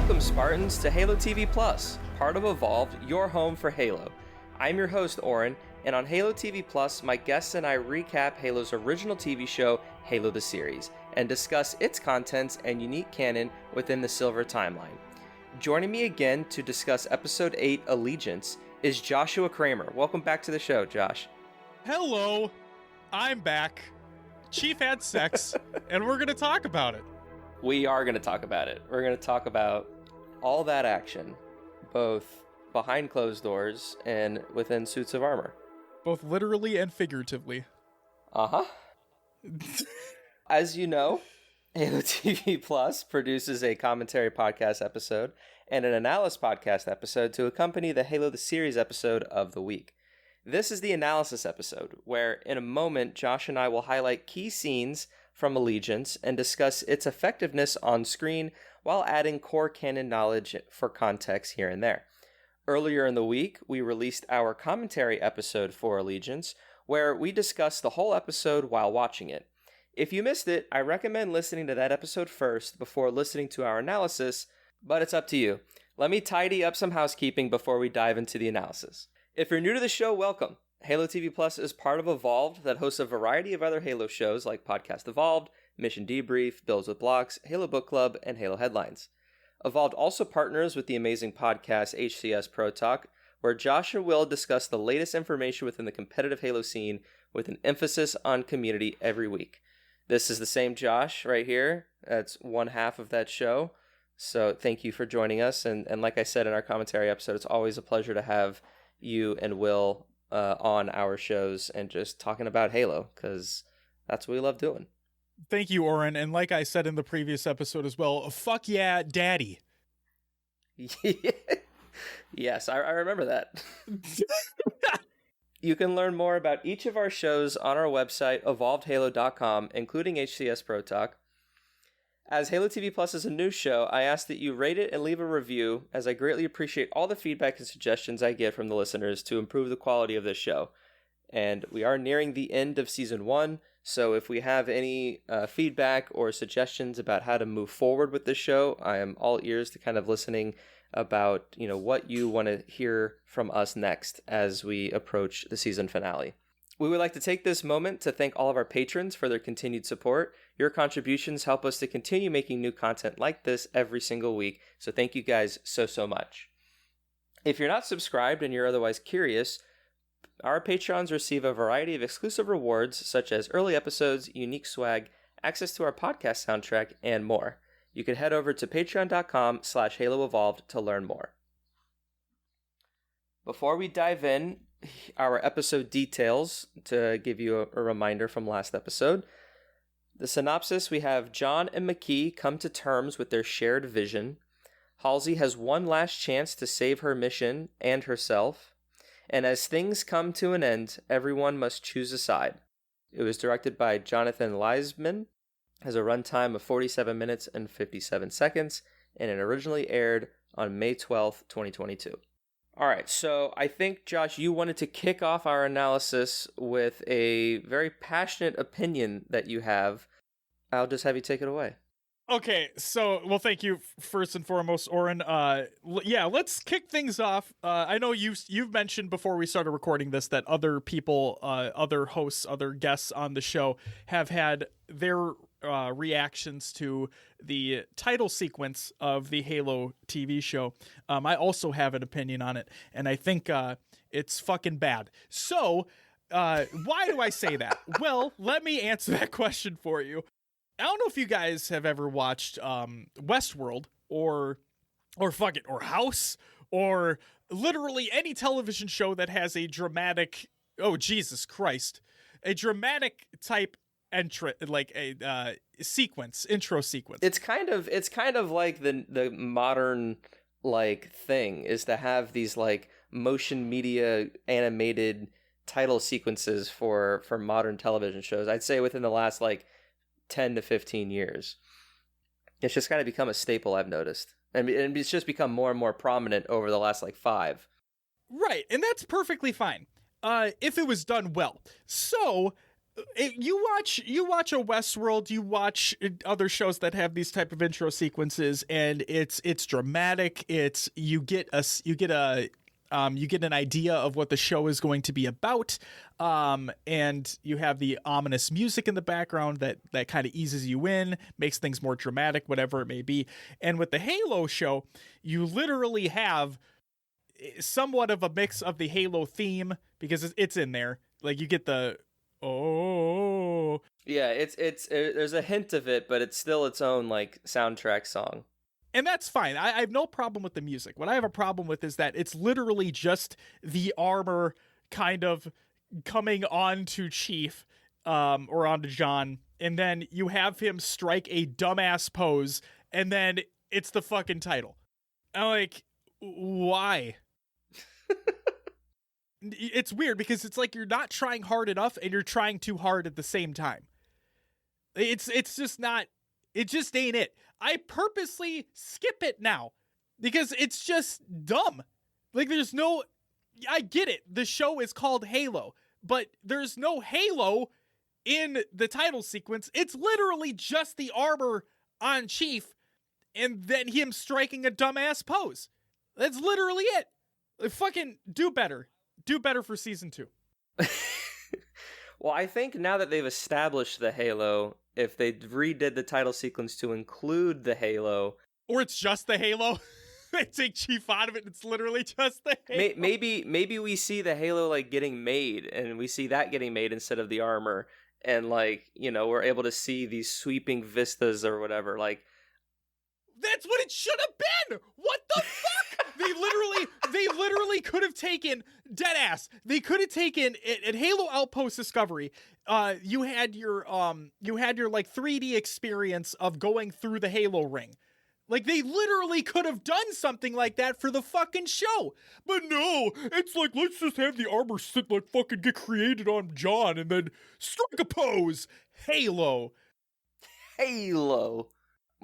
Welcome, Spartans, to Halo TV Plus, part of Evolved, your home for Halo. I'm your host, Oran, and on Halo TV Plus, my guests and I recap Halo's original TV show, Halo the Series, and discuss its contents and unique canon within the Silver timeline. Joining me again to discuss Episode 8, Allegiance, is Joshua Kramer. Welcome back to the show, Josh. Hello, I'm back. Chief had sex, and we're going to talk about it. We are going to talk about it. We're going to talk about all that action, both behind closed doors and within suits of armor. Both literally and figuratively. Uh-huh. As you know, Halo TV Plus produces a commentary podcast episode and an analysis podcast episode to accompany the Halo the Series episode of the week. This is the analysis episode, where in a moment, Josh and I will highlight key scenes from Allegiance and discuss its effectiveness on screen while adding core canon knowledge for context here and there. Earlier in the week, we released our commentary episode for Allegiance, where we discussed the whole episode while watching it. If you missed it, I recommend listening to that episode first before listening to our analysis, but it's up to you. Let me tidy up some housekeeping before we dive into the analysis. If you're new to the show, welcome. Halo TV Plus is part of Evolved that hosts a variety of other Halo shows like Podcast Evolved, Mission Debrief, Builds with Blocks, Halo Book Club, and Halo Headlines. Evolved also partners with the amazing podcast HCS Pro Talk, where Josh and Will discuss the latest information within the competitive Halo scene with an emphasis on community every week. This is the same Josh right here. That's one half of that show. So thank you for joining us. And like I said in our commentary episode, it's always a pleasure to have you and Will on our shows and just talking about Halo, because that's what we love doing. Thank you, Oren. And like I said in the previous episode as well, fuck yeah, daddy. Yes, I remember that. You can learn more about each of our shows on our website, evolvedhalo.com, including HCS Pro Talk. As Halo TV Plus is a new show, I ask that you rate it and leave a review, as I greatly appreciate all the feedback and suggestions I get from the listeners to improve the quality of this show. And we are nearing the end of Season 1, so if we have any feedback or suggestions about how to move forward with this show, I am all ears to kind of listening about, what you want to hear from us next as we approach the season finale. We would like to take this moment to thank all of our patrons for their continued support. Your contributions help us to continue making new content like this every single week, so thank you guys so much. If you're not subscribed and you're otherwise curious, our patrons receive a variety of exclusive rewards such as early episodes, unique swag, access to our podcast soundtrack, and more. You can head over to patreon.com/HaloEvolved to learn more. Before we dive in, our episode details, to give you a reminder from last episode. The synopsis, we have John and McKee come to terms with their shared vision. Halsey has one last chance to save her mission and herself. And as things come to an end, everyone must choose a side. It was directed by Jonathan Leisman, has a runtime of 47 minutes and 57 seconds, and it originally aired on May 12th, 2022. All right, so I think, Josh, you wanted to kick off our analysis with a very passionate opinion that you have. I'll just have you take it away. Okay, so, well, thank you first and foremost, Oren. Let's kick things off. I know you've mentioned before we started recording this that other people, other hosts, other guests on the show have had their reactions to the title sequence of the Halo TV show. I also have an opinion on it, and I think it's fucking bad. So, why do I say that? Well, let me answer that question for you. I don't know if you guys have ever watched Westworld or House or literally any television show that has a dramatic, oh Jesus Christ, a dramatic type intro sequence. It's kind of like the modern thing is to have these motion media animated title sequences for modern television shows. I'd say within the last 10 to 15 years. It's just kind of become a staple, I've noticed. And it's just become more and more prominent over the last 5. Right, and that's perfectly fine if it was done well. So You watch a Westworld, you watch other shows that have these type of intro sequences, and it's dramatic. You get an idea of what the show is going to be about, and you have the ominous music in the background that kind of eases you in, makes things more dramatic, whatever it may be. And with the Halo show, you literally have somewhat of a mix of the Halo theme, because it's in there. Like, you get the yeah, it's there's a hint of it, but it's still its own like soundtrack song. And that's fine. I have no problem with the music. What I have a problem with is that it's literally just the armor kind of coming onto Chief, or onto John, and then you have him strike a dumbass pose, and then it's the fucking title. I'm like, why? It's weird, because it's like you're not trying hard enough and you're trying too hard at the same time. It's just not, it just ain't it. I purposely skip it now because it's just dumb. Like, there's no, I get it. The show is called Halo, but there's no Halo in the title sequence. It's literally just the armor on Chief and then him striking a dumbass pose. That's literally it. Like, fucking do better. Do better for season 2. Well, I think now that they've established the Halo, if they redid the title sequence to include the Halo, or it's just the Halo, they take Chief out of it, and it's literally just the Halo. Maybe we see the Halo like getting made, and we see that getting made instead of the armor, and like, you know, we're able to see these sweeping vistas or whatever. Like, that's what it should have been. What the fuck? They literally could have taken, dead ass. They could have taken at Halo Outpost Discovery. You had your like 3D experience of going through the Halo ring. Like, they literally could have done something like that for the fucking show. But no, it's like, let's just have the armor sit, like, fucking get created on John and then strike a pose. Halo.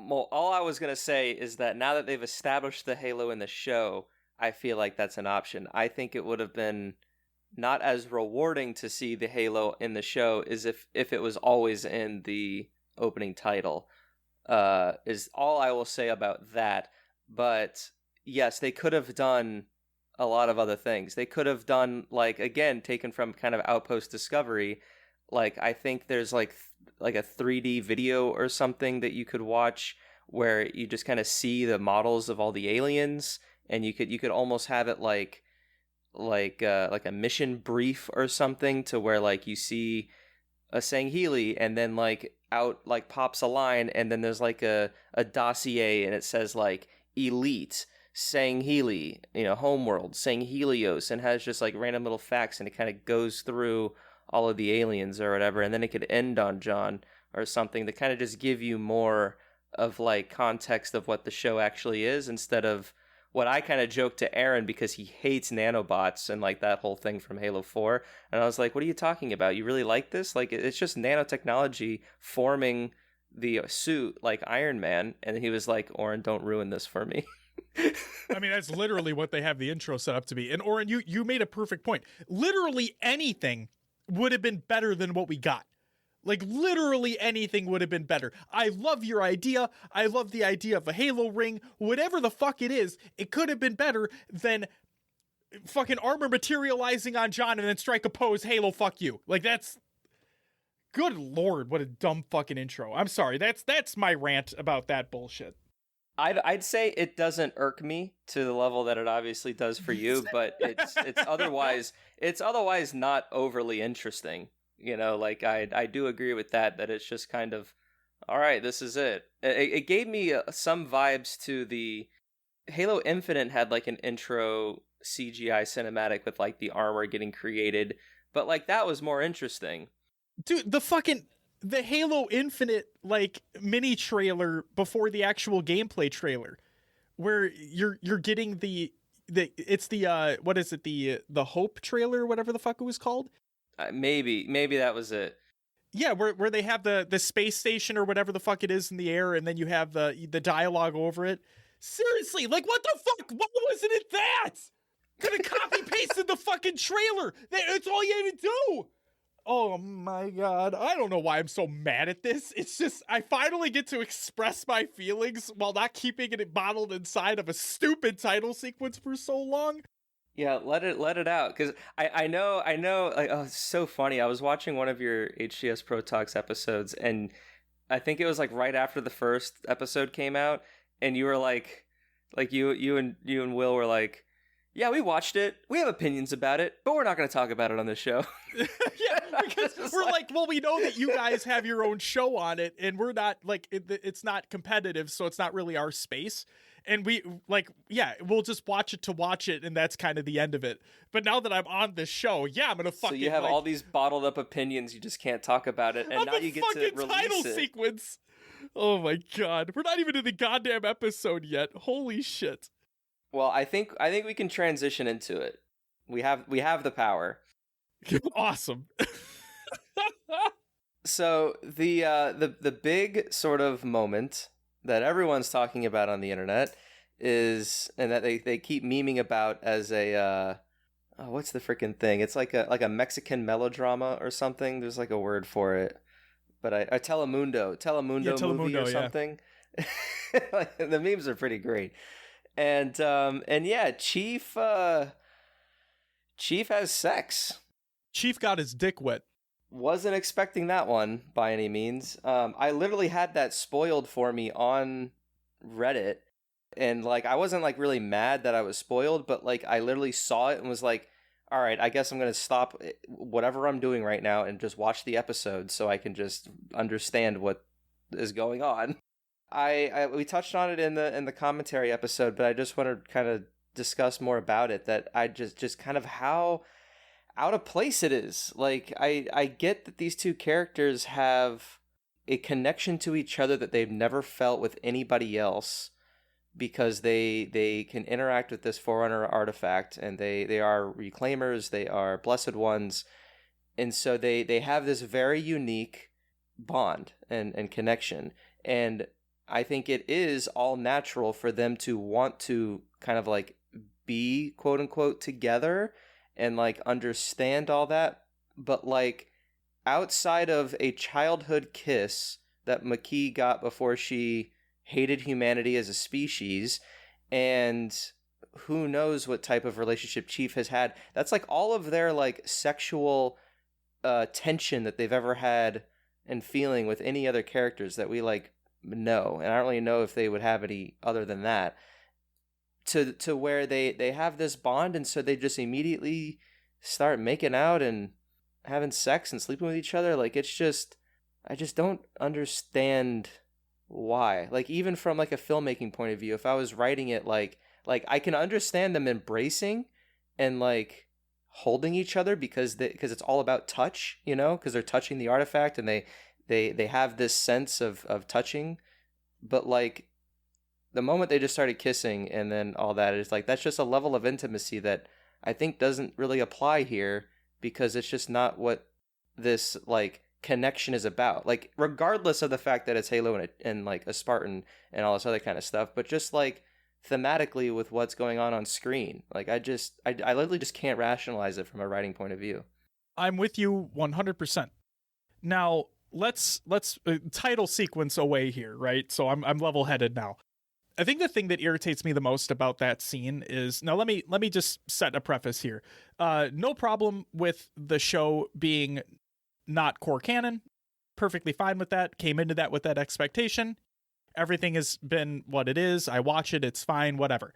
Well, all I was going to say is that now that they've established the Halo in the show, I feel like that's an option. I think it would have been not as rewarding to see the Halo in the show as if it was always in the opening title. Is all I will say about that. But yes, they could have done a lot of other things. They could have done, like, again, taken from kind of Outpost Discovery. Like, I think there's like a 3D video or something that you could watch where you just kind of see the models of all the aliens, and you could almost have it like a mission brief or something, to where like you see a Sangheili, and then like out like pops a line, and then there's like a dossier, and it says like Elite Sangheili, you know, Homeworld Sanghelios, and has just like random little facts, and it kind of goes through all of the aliens or whatever, and then it could end on John or something to kind of just give you more of like context of what the show actually is, instead of what I kind of joked to Aaron, because he hates nanobots and like that whole thing from Halo 4. And I was like, what are you talking about? You really like this? Like, it's just nanotechnology forming the suit like Iron Man. And he was like, Oran, don't ruin this for me. I mean, that's literally what they have the intro set up to be. And Oran, you made a perfect point. Literally anything would have been better than what we got. Like, literally anything would have been better. I love your idea. I love the idea of a Halo ring. Whatever the fuck it is, it could have been better than fucking armor materializing on John and then strike a pose, Halo, fuck you. Like, that's... Good lord, what a dumb fucking intro. I'm sorry, that's my rant about that bullshit. I'd say it doesn't irk me to the level that it obviously does for you, but it's otherwise not overly interesting. You know, like I do agree with that it's just kind of, all right, this is it. It gave me some vibes to the Halo Infinite had like an intro CGI cinematic with like the armor getting created, but like that was more interesting. Dude, the Halo Infinite like mini trailer before the actual gameplay trailer, where you're getting the what is it, the Hope trailer or whatever the fuck it was called. Maybe that was it. Yeah, where they have the space station or whatever the fuck it is in the air, and then you have the dialogue over it. Seriously, like, what the fuck? Why wasn't it that? Could have copy pasted the fucking trailer. That's all you had to do. Oh my god. I don't know why I'm so mad at this. It's just I finally get to express my feelings while not keeping it bottled inside of a stupid title sequence for so long. Yeah, let it out, because I know like, oh, it's so funny. I was watching one of your HGS Pro Talks episodes, and I think it was like right after the first episode came out, and you were like you and Will were like, yeah, we watched it. We have opinions about it, but we're not going to talk about it on this show. Yeah, because we're like, well, we know that you guys have your own show on it, and we're not like it's not competitive, so it's not really our space. And we like, yeah, we'll just watch it to watch it, and that's kind of the end of it. But now that I'm on this show, yeah, I'm gonna fucking. So you have like, all these bottled up opinions, you just can't talk about it, and now you get to release title it. sequence. Oh my god, we're not even in the goddamn episode yet. Holy shit. Well, I think we can transition into it. We have the power. Awesome. So the big sort of moment that everyone's talking about on the internet is, and that they keep memeing about as a oh, what's the freaking thing? It's like a Mexican melodrama or something. There's like a word for it, but a Telemundo movie or something. Like, the memes are pretty great, and yeah, Chief has sex. Chief got his dick wet. Wasn't expecting that one by any means. I literally had that spoiled for me on Reddit, and like I wasn't like really mad that I was spoiled, but like I literally saw it and was like, all right, I guess I'm gonna stop whatever I'm doing right now and just watch the episode so I can just understand what is going on. We touched on it in the commentary episode, but I just want to kind of discuss more about it. That I just kind of how out of place it is. Like I get that these two characters have a connection to each other that they've never felt with anybody else, because they can interact with this Forerunner artifact, and they are reclaimers, they are blessed ones, and so they have this very unique bond and connection. And I think it is all natural for them to want to kind of like be quote unquote together and like understand all that. But like outside of a childhood kiss that McKee got before she hated humanity as a species, and who knows what type of relationship Chief has had, that's like all of their like sexual tension that they've ever had and feeling with any other characters that we like know. And I don't really know if they would have any other than that, to where they have this bond, and so they just immediately start making out and having sex and sleeping with each other. Like, it's just, I just don't understand why. Like, even from like a filmmaking point of view, if I was writing it, like I can understand them embracing and like holding each other because it's all about touch, you know, because they're touching the artifact, and they have this sense of touching. But like the moment they just started kissing and then all that, it's like that's just a level of intimacy that I think doesn't really apply here, because it's just not what this like connection is about. Like, regardless of the fact that it's Halo and like a Spartan and all this other kind of stuff, but just like thematically with what's going on screen, like I literally just can't rationalize it from a writing point of view. I'm with you 100%. Now let's title sequence away here, right? So I'm level-headed now. I think the thing that irritates me the most about that scene is, now let me just set a preface here. No problem with the show being not core canon. Perfectly fine with that. Came into that with that expectation. Everything has been what it is. I watch it. It's fine. Whatever.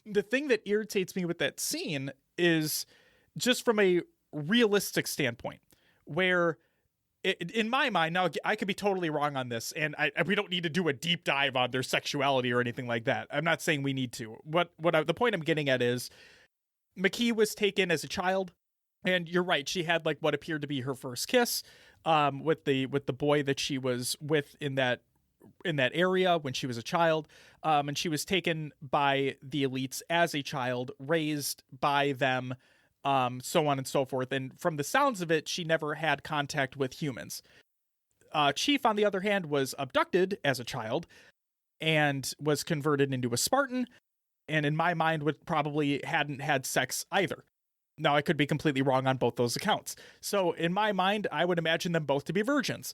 The thing that irritates me with that scene is just from a realistic standpoint, where in my mind, now I could be totally wrong on this, and we don't need to do a deep dive on their sexuality or anything like that. I'm not saying we need to. The point I'm getting at is McKee was taken as a child, and you're right, she had like what appeared to be her first kiss with the boy that she was with in that area when she was a child, and she was taken by the elites as a child, raised by them, so on and so forth. And from the sounds of it, she never had contact with humans. Chief, on the other hand, was abducted as a child and was converted into a Spartan, and in my mind would probably hadn't had sex either. Now, I could be completely wrong on both those accounts. So in my mind, I would imagine them both to be virgins.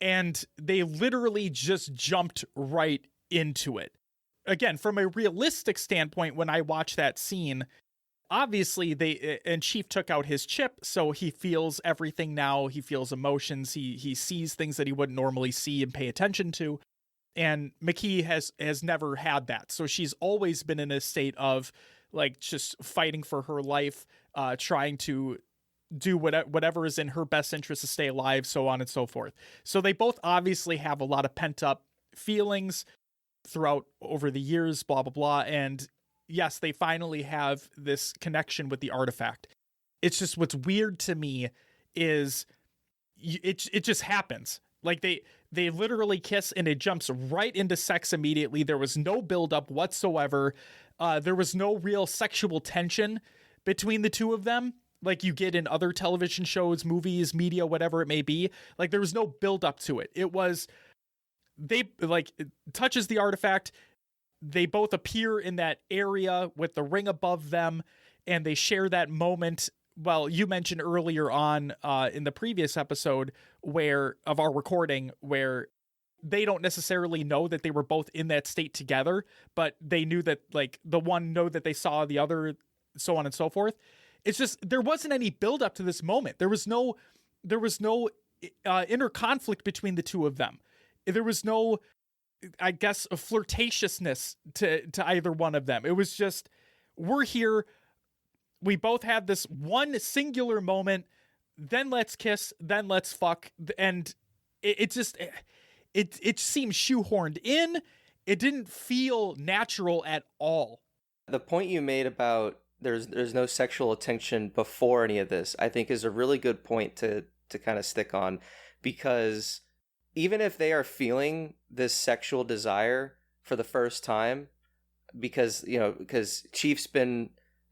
And they literally just jumped right into it. Again, from a realistic standpoint, when I watch that scene, obviously Chief took out his chip, so he feels everything now. He feels emotions. He sees things that he wouldn't normally see and pay attention to. And McKee has never had that. So she's always been in a state of like just fighting for her life, trying to do whatever is in her best interest to stay alive, so on and so forth. So they both obviously have a lot of pent up feelings throughout over the years, blah, blah, blah. And yes, they finally have this connection with the artifact. It's just what's weird to me is it just happens. Like they literally kiss and it jumps right into sex immediately. There was no buildup whatsoever. There was no real sexual tension between the two of them, like you get in other television shows, movies, media, whatever it may be. Like there was no buildup to it. It was it touches the artifact. They both appear in that area with the ring above them, and they share that moment. Well, you mentioned earlier on in the previous episode of our recording where they don't necessarily know that they were both in that state together, but they knew that like the one know that they saw the other, so on and so forth. It's just there wasn't any build up to this moment. There was no inner conflict between the two of them. There was no, I guess, a flirtatiousness to either one of them. It was just, we're here. We both had this one singular moment. Then let's kiss. Then let's fuck. And it seemed shoehorned in. It didn't feel natural at all. The point you made about there's no sexual attention before any of this, I think is a really good point to kind of stick on, because even if they are feeling this sexual desire for the first time, because Chief's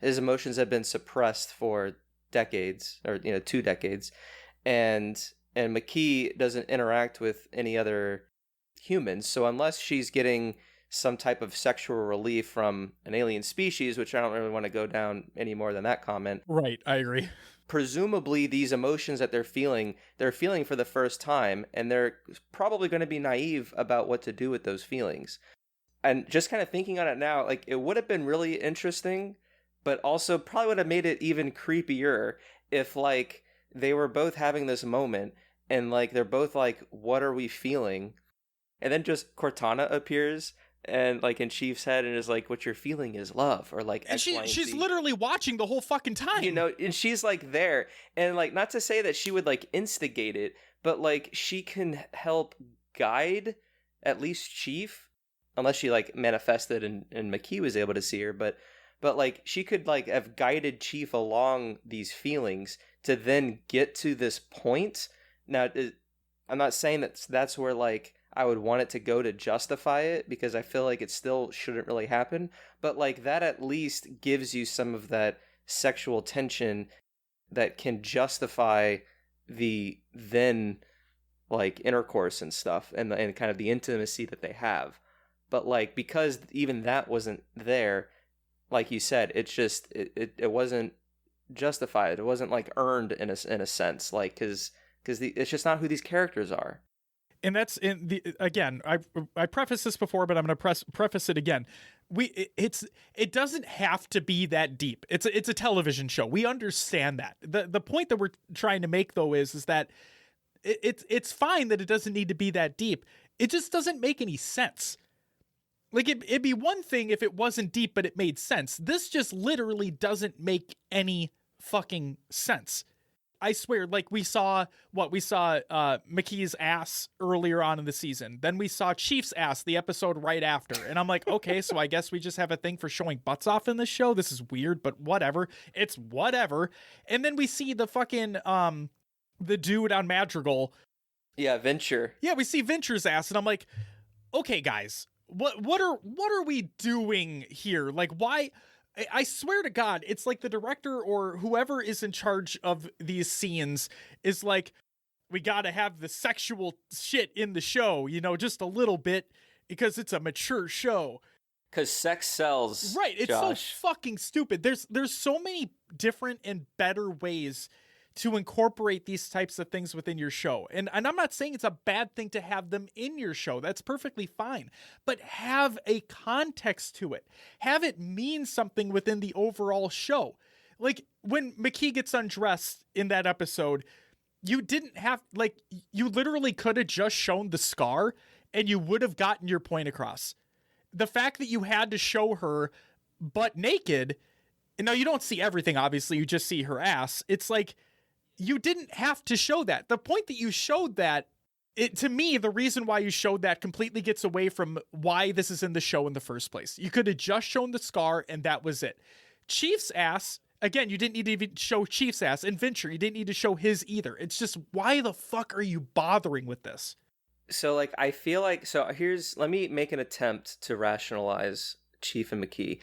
his emotions have been suppressed for decades, or 2 decades, and McKee doesn't interact with any other humans, so unless she's getting some type of sexual relief from an alien species, which I don't really want to go down any more than that comment. Right, I agree. Presumably these emotions that they're feeling for the first time, and they're probably going to be naive about what to do with those feelings. And just kind of thinking on it now, like it would have been really interesting, but also probably would have made it even creepier if like they were both having this moment and like they're both like, what are we feeling? And then just Cortana appears and like in Chief's head and is like, what you're feeling is love, or like and she's literally watching the whole fucking time, and she's like there, and like not to say that she would like instigate it, but like she can help guide at least Chief, unless she like manifested and McKee was able to see her, but like she could like have guided Chief along these feelings to then get to this point. Now I'm not saying that's where like I would want it to go to justify it, because I feel like it still shouldn't really happen. But like that at least gives you some of that sexual tension that can justify the then like intercourse and stuff and kind of the intimacy that they have. But like because even that wasn't there, like you said, it's just it wasn't justified. It wasn't like earned in a sense, like because it's just not who these characters are. And that's in the again. I prefaced this before, but I'm going to preface it again. It doesn't have to be that deep. It's a television show. We understand that. The point that we're trying to make though is that it's fine that it doesn't need to be that deep. It just doesn't make any sense. Like it'd be one thing if it wasn't deep, but it made sense. This just literally doesn't make any fucking sense. I swear, like we saw McKee's ass earlier on in the season. Then we saw Chief's ass the episode right after. And I'm like, okay, so I guess we just have a thing for showing butts off in this show. This is weird, but whatever. It's whatever. And then we see the fucking the dude on Madrigal. Yeah, Venture. Yeah, we see Venture's ass, and I'm like, okay, guys, what are we doing here? Like, why? I swear to God, it's like the director or whoever is in charge of these scenes is like, we got to have the sexual shit in the show, just a little bit, because it's a mature show. Because sex sells, Right. It's Josh. so fucking stupid. There's so many different and better ways to incorporate these types of things within your show. And I'm not saying it's a bad thing to have them in your show. That's perfectly fine. But have a context to it. Have it mean something within the overall show. Like when McKee gets undressed in that episode, you didn't have, like, you literally could have just shown the scar and you would have gotten your point across. The fact that you had to show her butt naked, and now you don't see everything, obviously, you just see her ass. It's like, you didn't have to show that. The point that you showed that, to me, the reason why you showed that completely gets away from why this is in the show in the first place. You could have just shown the scar and that was it. Chief's ass, again, you didn't need to even show Chief's ass. And Venture, you didn't need to show his either. It's just, why the fuck are you bothering with this? So, like, I feel like, let me make an attempt to rationalize Chief and McKee.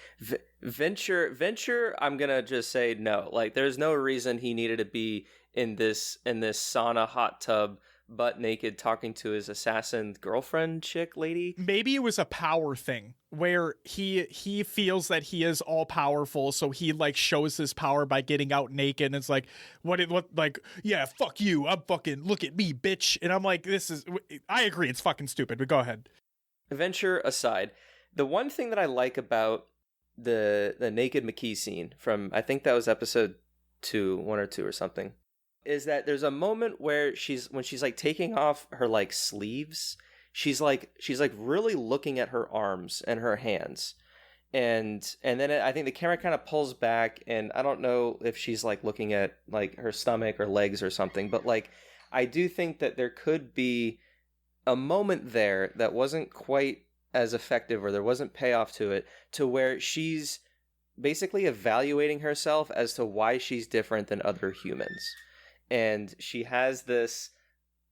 Venture, I'm gonna just say no. Like, there's no reason he needed to be in this sauna hot tub, butt naked, talking to his assassin girlfriend chick lady. Maybe it was a power thing where he feels that he is all powerful, so he like shows his power by getting out naked. And it's like, yeah, fuck you, I'm fucking, look at me, bitch. And I'm like, I agree, it's fucking stupid, but go ahead. Venture aside, the one thing that I like about the naked McKee scene from, I think that was episode 1 or 2 or something, is that there's a moment where when she's like taking off her like sleeves, she's like really looking at her arms and her hands, and then I think the camera kind of pulls back, and I don't know if she's like looking at like her stomach or legs or something, but like I do think that there could be a moment there that wasn't quite as effective, or there wasn't payoff to it, to where she's basically evaluating herself as to why she's different than other humans. And she has this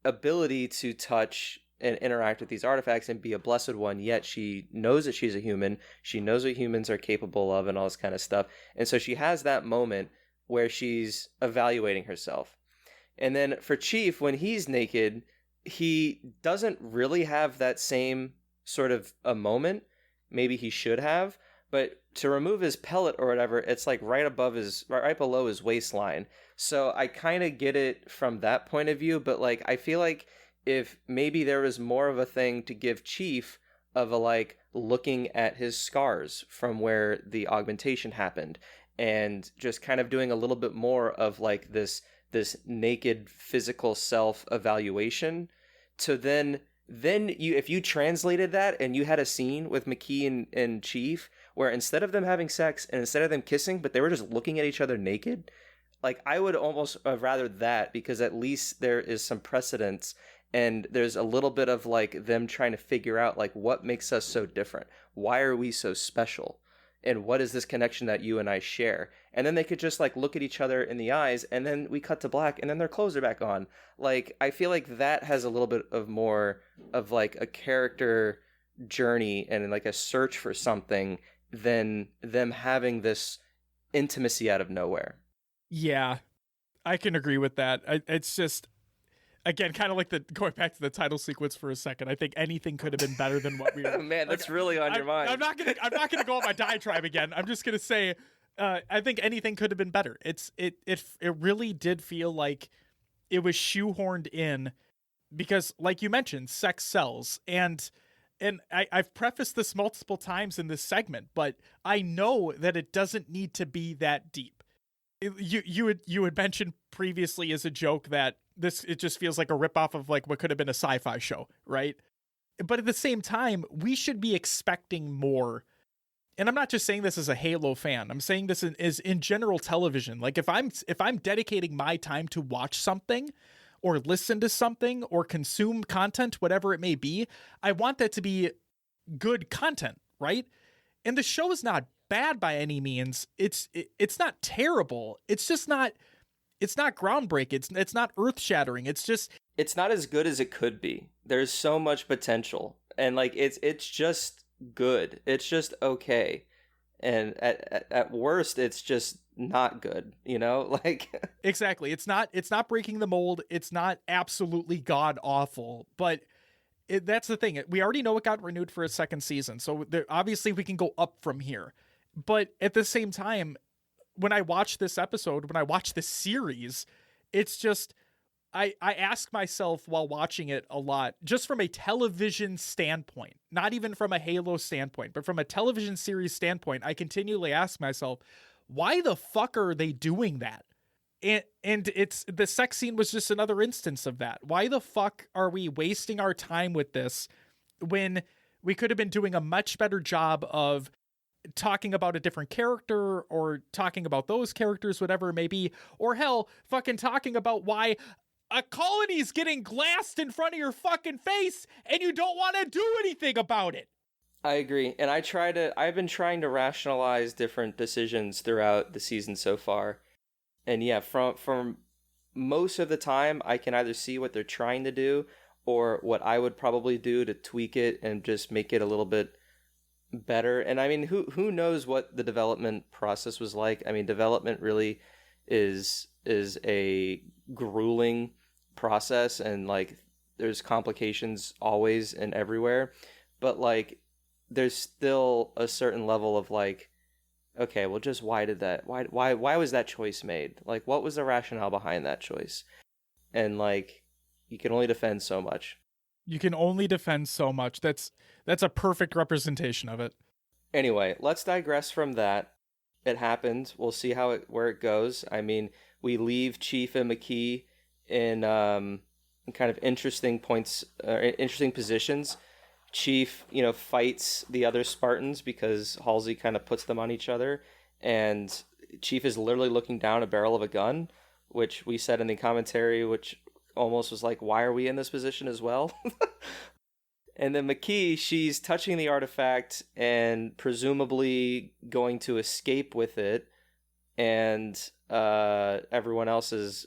ability to touch and interact with these artifacts and be a blessed one, yet she knows that she's a human. She knows what humans are capable of and all this kind of stuff. And so she has that moment where she's evaluating herself. And then for Chief, when he's naked, he doesn't really have that same sort of a moment. Maybe he should have. But to remove his pellet or whatever, it's like right below his waistline. So I kind of get it from that point of view, but like I feel like if maybe there was more of a thing to give Chief of a like looking at his scars from where the augmentation happened, and just kind of doing a little bit more of like this naked physical self evaluation, to then if you translated that and you had a scene with McKee and Chief where instead of them having sex and instead of them kissing, but they were just looking at each other naked, like I would almost rather that, because at least there is some precedence and there's a little bit of like them trying to figure out like what makes us so different. Why are we so special? And what is this connection that you and I share? And then they could just like look at each other in the eyes, and then we cut to black, and then their clothes are back on. Like, I feel like that has a little bit of more of like a character journey and like a search for something than them having this intimacy out of nowhere. Yeah, I can agree with that. It's just, again, kind of like going back to the title sequence for a second. I think anything could have been better than what we were. Man, that's really on your mind. I'm not gonna go on my diatribe again. I'm just gonna say, I think anything could have been better. It really did feel like it was shoehorned in, because, like you mentioned, sex sells, and I've prefaced this multiple times in this segment, but I know that it doesn't need to be that deep. You had mentioned previously as a joke that it just feels like a ripoff of like what could have been a sci-fi show, right? But at the same time, we should be expecting more. And I'm not just saying this as a Halo fan. I'm saying this is in general television. Like if I'm dedicating my time to watch something or listen to something or consume content, whatever it may be, I want that to be good content, right? And the show is not bad by any means. It's not terrible. It's just not. It's not groundbreaking. It's not earth-shattering. It's not as good as it could be. There's so much potential, and like it's just good. It's just okay, and at worst, it's just not good. You know, like exactly. It's not breaking the mold. It's not absolutely god awful, but that's the thing. We already know it got renewed for a second season, so obviously we can go up from here. But at the same time, when I watch this episode, when I watch this series, it's just I ask myself while watching it a lot, just from a television standpoint, not even from a Halo standpoint, but from a television series standpoint, I continually ask myself, why the fuck are they doing that? And it's the sex scene was just another instance of that. Why the fuck are we wasting our time with this when we could have been doing a much better job of talking about a different character or talking about those characters, whatever it may be, or hell, fucking talking about why a colony's getting glassed in front of your fucking face and you don't want to do anything about it. I agree. And I've been trying to rationalize different decisions throughout the season so far. And yeah, from most of the time, I can either see what they're trying to do or what I would probably do to tweak it and just make it a little bit better. And I mean, who knows what the development process was like? I mean, development really is a grueling process, and like there's complications always and everywhere, but like there's still a certain level of like, okay, well, just why was that choice made? Like, what was the rationale behind that choice? And like, you can only defend so much. You can only defend so much. That's a perfect representation of it. Anyway, let's digress from that. It happened. We'll see where it goes. I mean, we leave Chief and McKee in kind of interesting positions. Chief, fights the other Spartans because Halsey kind of puts them on each other, and Chief is literally looking down a barrel of a gun, which we said in the commentary, which almost was like, why are we in this position as well? And then McKee, she's touching the artifact and presumably going to escape with it, and everyone else is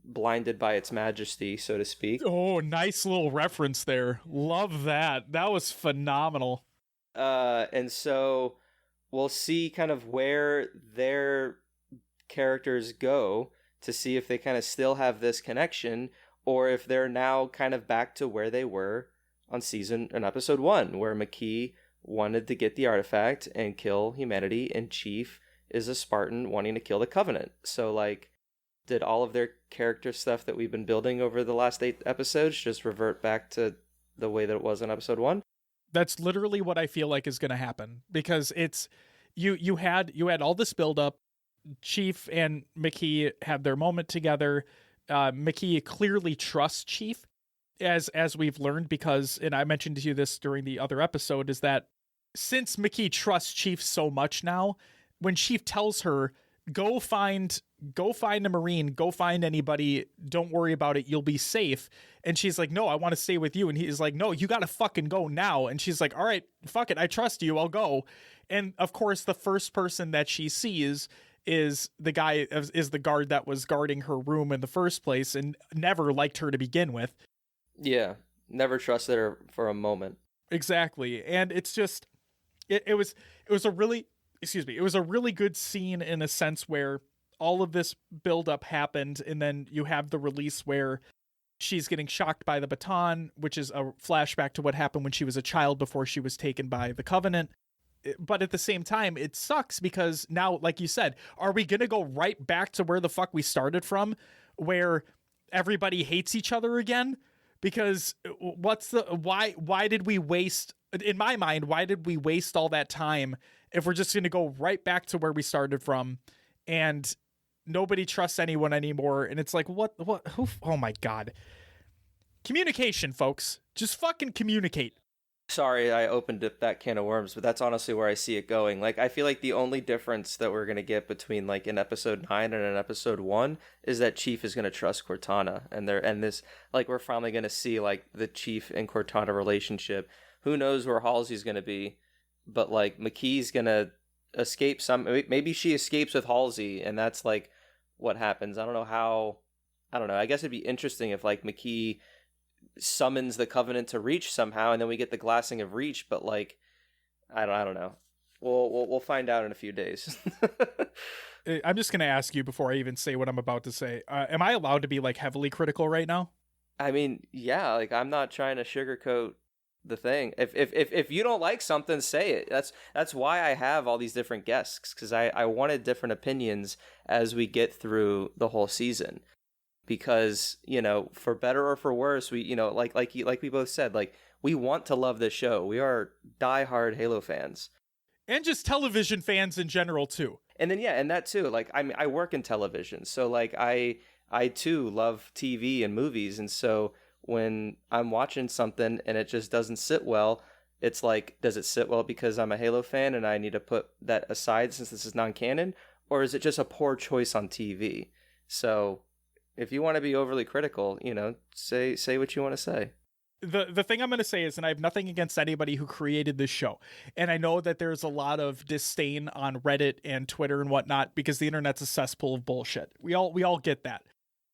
blinded by its majesty, so to speak. Oh, nice little reference there. Love that. That was phenomenal. And so we'll see kind of where their characters go to see if they kind of still have this connection, or if they're now kind of back to where they were on episode 1, where McKee wanted to get the artifact and kill humanity, and Chief is a Spartan wanting to kill the Covenant. So like, did all of their character stuff that we've been building over the last 8 episodes just revert back to the way that it was in episode 1? That's literally what I feel like is going to happen, because it's you had all this build up. Chief and McKee have their moment together. McKee clearly trusts Chief, as we've learned, because, and I mentioned to you this during the other episode, is that since McKee trusts Chief so much now, when Chief tells her, go find a Marine, go find anybody, don't worry about it, you'll be safe, and she's like, no, I want to stay with you, and he's like, no, you gotta fucking go now, and she's like, all right, fuck it, I trust you, I'll go. And of course, the first person that she sees is the guard that was guarding her room in the first place and never liked her to begin with. Yeah, never trusted her for a moment. Exactly. And it's just it was a really good scene, in a sense, where all of this build up happened, and then you have the release where she's getting shocked by the baton, which is a flashback to what happened when she was a child before she was taken by the Covenant. But at the same time, it sucks because now, like you said, are we going to go right back to where the fuck we started from, where everybody hates each other again? Because why did we waste, in my mind, why did we waste all that time if we're just going to go right back to where we started from, and nobody trusts anyone anymore? And it's like, oh my God. Communication, folks. Just fucking communicate. Sorry, I opened up that can of worms, but that's honestly where I see it going. Like, I feel like the only difference that we're going to get between, like, in episode 9 and in episode 1 is that Chief is going to trust Cortana. And this, like, we're finally going to see, like, the Chief and Cortana relationship. Who knows where Halsey's going to be, but, like, McKee's going to escape maybe she escapes with Halsey, and that's, like, what happens. I don't know. I guess it'd be interesting if, like, McKee summons the Covenant to Reach somehow, and then we get the glassing of Reach, but like, I don't know. We'll find out in a few days. I'm just gonna ask you before I even say what I'm about to say. Am I allowed to be like heavily critical right now? I mean, yeah, like I'm not trying to sugarcoat the thing. If you don't like something, say it. That's why I have all these different guests, because I wanted different opinions as we get through the whole season. Because, for better or for worse, we, like we both said, like we want to love this show. We are diehard Halo fans. And just television fans in general too. And then and that too. Like I work in television, so like I too love TV and movies, and so when I'm watching something and it just doesn't sit well, it's like, does it sit well because I'm a Halo fan and I need to put that aside since this is non-canon, or is it just a poor choice on TV? So if you want to be overly critical, say what you want to say. The thing I'm going to say is, and I have nothing against anybody who created this show, and I know that there's a lot of disdain on Reddit and Twitter and whatnot because the internet's a cesspool of bullshit. We all get that.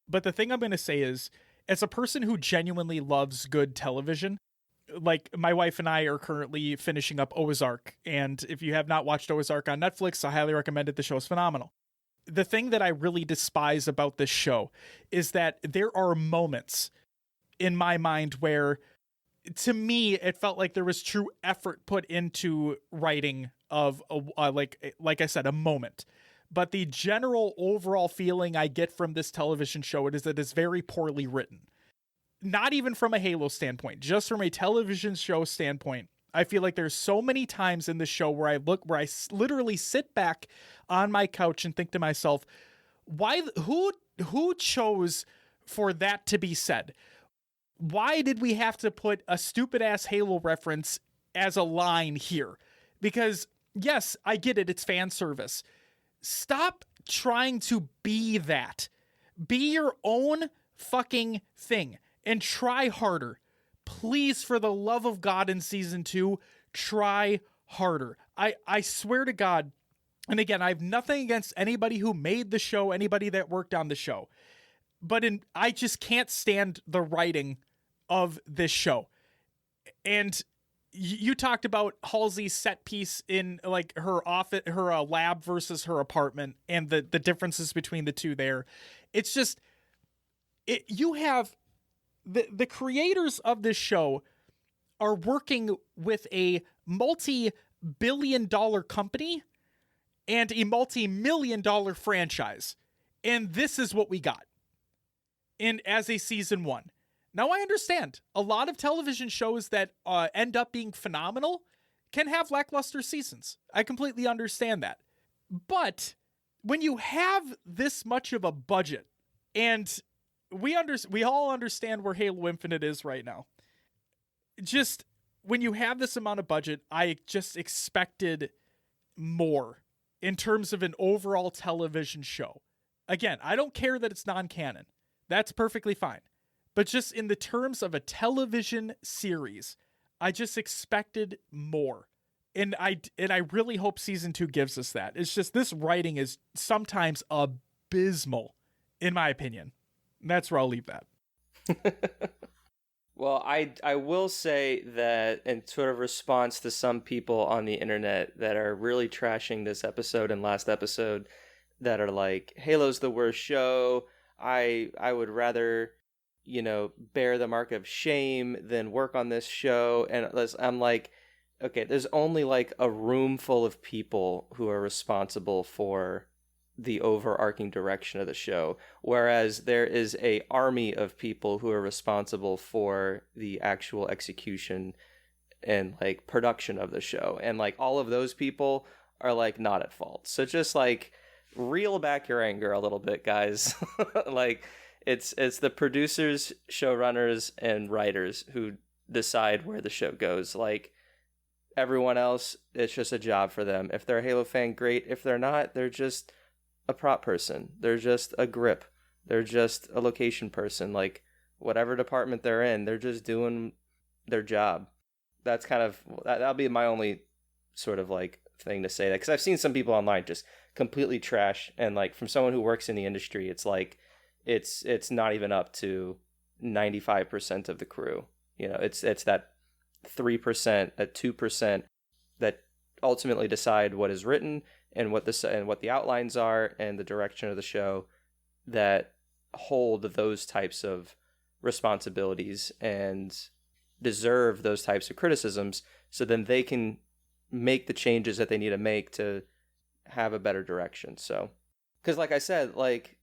But the thing I'm going to say is, as a person who genuinely loves good television, like my wife and I are currently finishing up Ozark, and if you have not watched Ozark on Netflix, I highly recommend it. The show's phenomenal. The thing that I really despise about this show is that there are moments in my mind where, to me, it felt like there was true effort put into writing of like I said, a moment. But the general overall feeling I get from this television show is that it's very poorly written. Not even from a Halo standpoint, just from a television show standpoint. I feel like there's so many times in the show where I literally sit back on my couch and think to myself, who chose for that to be said? Why did we have to put a stupid ass Halo reference as a line here? Because yes, I get it. It's fan service. Stop trying to be that. Be your own fucking thing and try harder. Please, for the love of God, in season 2, try harder. I swear to God, and again, I have nothing against anybody who made the show, anybody that worked on the show, but I just can't stand the writing of this show. And you talked about Halsey's set piece in like her office, her lab versus her apartment, and the differences between the two there. It's just, you have the creators of this show are working with a multi-billion-dollar company and a multi-million-dollar franchise. And this is what we got as a season 1. Now, I understand a lot of television shows that end up being phenomenal can have lackluster seasons. I completely understand that. But when you have this much of a budget, and we all understand where Halo Infinite is right now, just when you have this amount of budget, I just expected more in terms of an overall television show. Again, I don't care that it's non-canon. That's perfectly fine. But just in the terms of a television series, I just expected more. And I really hope season 2 gives us that. It's just, this writing is sometimes abysmal, in my opinion. And that's where I'll leave that. Well, I will say that in sort of response to some people on the internet that are really trashing this episode and last episode, that are like, Halo's the worst show, I would rather, bear the mark of shame than work on this show. And I'm like, okay, there's only like a room full of people who are responsible for the overarching direction of the show, whereas there is a army of people who are responsible for the actual execution and like production of the show, and like all of those people are like not at fault. So just like reel back your anger a little bit, guys. Like it's the producers, showrunners, and writers who decide where the show goes. Like everyone else, it's just a job for them. If they're a Halo fan, great. If they're not, they're just a prop person. They're just a grip. They're just a location person. Like whatever department they're in, they're just doing their job. That's kind of, that'll be my only sort of like thing to say, that because I've seen some people online just completely trash, and like from someone who works in the industry, it's like it's not even up to 95% of the crew. It's that 3%, a 2% that ultimately decide what is written and what the outlines are and the direction of the show, that hold those types of responsibilities and deserve those types of criticisms, so then they can make the changes that they need to make to have a better direction. So, because like I said, like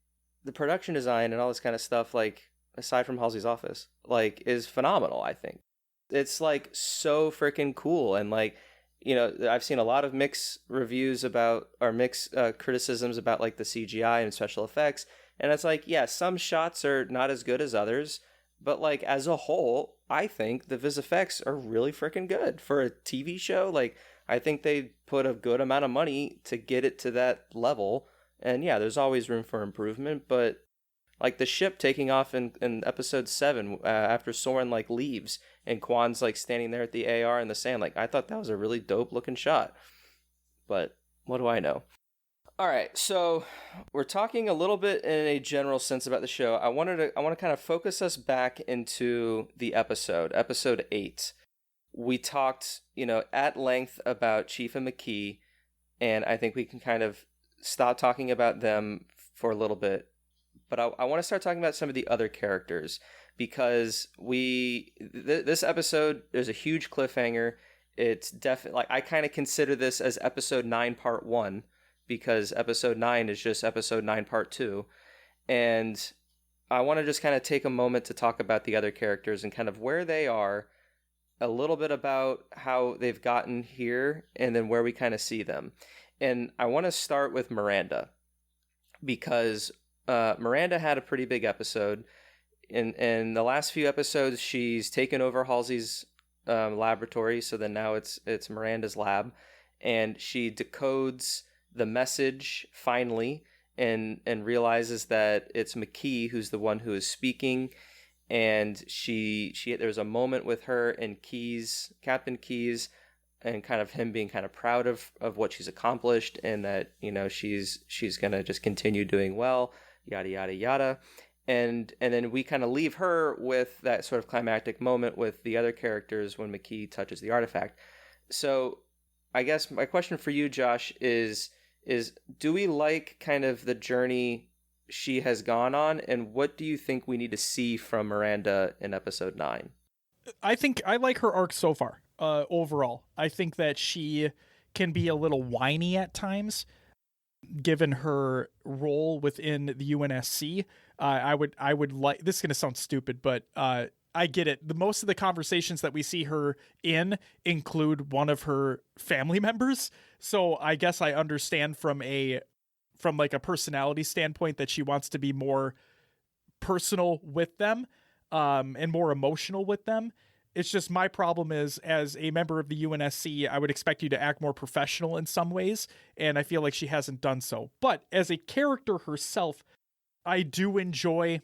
the production design and all this kind of stuff, like aside from Halsey's office, like is phenomenal. I think it's like so freaking cool. And like, I've seen a lot of mixed reviews about, or mixed criticisms about like the CGI and special effects. And it's like, yeah, some shots are not as good as others, but like as a whole, I think the vis effects are really freaking good for a TV show. Like, I think they put a good amount of money to get it to that level. And yeah, there's always room for improvement, but like the ship taking off in episode 7 after Soren like leaves and Kwan's like standing there at the AR in the sand, like I thought that was a really dope looking shot. But what do I know? All right, so we're talking a little bit in a general sense about the show. I want to kind of focus us back into the episode 8. We talked, at length about Chief and McKee, and I think we can kind of stop talking about them for a little bit. But I want to start talking about some of the other characters, because this episode, there's a huge cliffhanger. It's definitely, like, I kind of consider this as episode 9 part 1, because episode 9 is just episode 9 part 2. And I want to just kind of take a moment to talk about the other characters and kind of where they are, a little bit about how they've gotten here, and then where we kind of see them. And I want to start with Miranda, because Miranda had a pretty big episode. In the last few episodes, she's taken over Halsey's laboratory, so then now it's Miranda's lab, and she decodes the message finally, and realizes that it's McKee who's the one who is speaking. And she there's a moment with her and Captain Keyes, and kind of him being kind of proud of what she's accomplished, and that she's gonna just continue doing well, yada yada yada. And then we kind of leave her with that sort of climactic moment with the other characters when McKee touches the artifact. So I guess my question for you, Josh, is do we like kind of the journey she has gone on, and what do you think we need to see from Miranda in episode 9? I think I like her arc so far. Overall, I think that she can be a little whiny at times, given her role within the UNSC. I would like, this is going to sound stupid, but I get it. Most of the conversations that we see her in include one of her family members. So I guess I understand from like a personality standpoint that she wants to be more personal with them, and more emotional with them. It's just, my problem is, as a member of the UNSC, I would expect you to act more professional in some ways, and I feel like she hasn't done so. But as a character herself, I do enjoy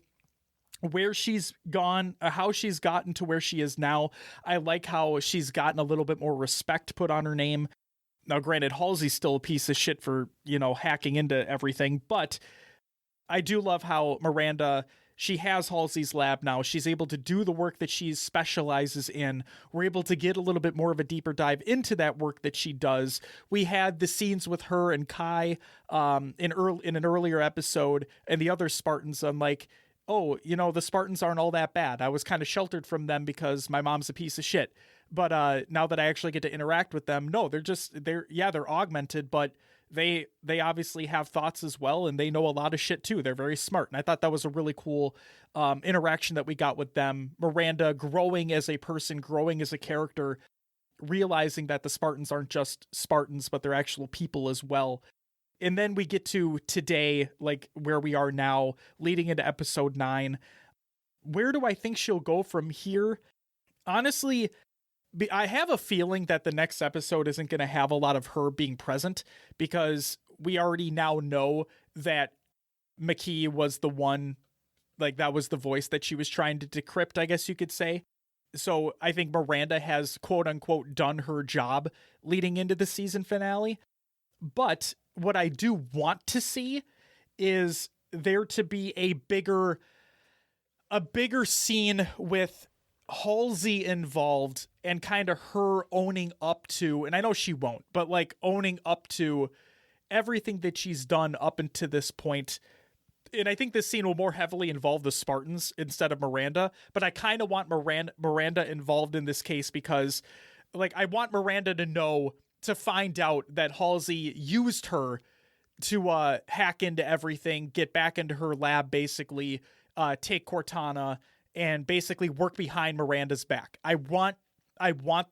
where she's gone, how she's gotten to where she is now. I like how she's gotten a little bit more respect put on her name. Now, granted, Halsey's still a piece of shit for, hacking into everything, but I do love how Miranda, she has Halsey's lab now. She's able to do the work that she specializes in. We're able to get a little bit more of a deeper dive into that work that she does. We had the scenes with her and Kai in an earlier episode, and the other Spartans. I'm like, oh, the Spartans aren't all that bad. I was kind of sheltered from them because my mom's a piece of shit. But now that I actually get to interact with them, no, they're augmented, but they obviously have thoughts as well, and they know a lot of shit too. They're very smart, and I thought that was a really cool interaction that we got with them. Miranda growing as a person, growing as a character, realizing that the Spartans aren't just Spartans, but they're actual people as well. And then we get to today, like where we are now, leading into episode 9. Where do I think she'll go from here? Honestly, I have a feeling that the next episode isn't going to have a lot of her being present, because we already now know that McKee was the one, like that was the voice that she was trying to decrypt, I guess you could say. So I think Miranda has quote unquote done her job leading into the season finale. But what I do want to see is there to be a bigger scene with Halsey involved, and kind of her owning up to, and I know she won't, but like owning up to everything that she's done up until this point, and I think this scene will more heavily involve the Spartans instead of Miranda, but I kind of want Miranda involved in this case because, like, I want Miranda to find out that Halsey used her to hack into everything, get back into her lab, basically, take Cortana, and basically work behind Miranda's back. I want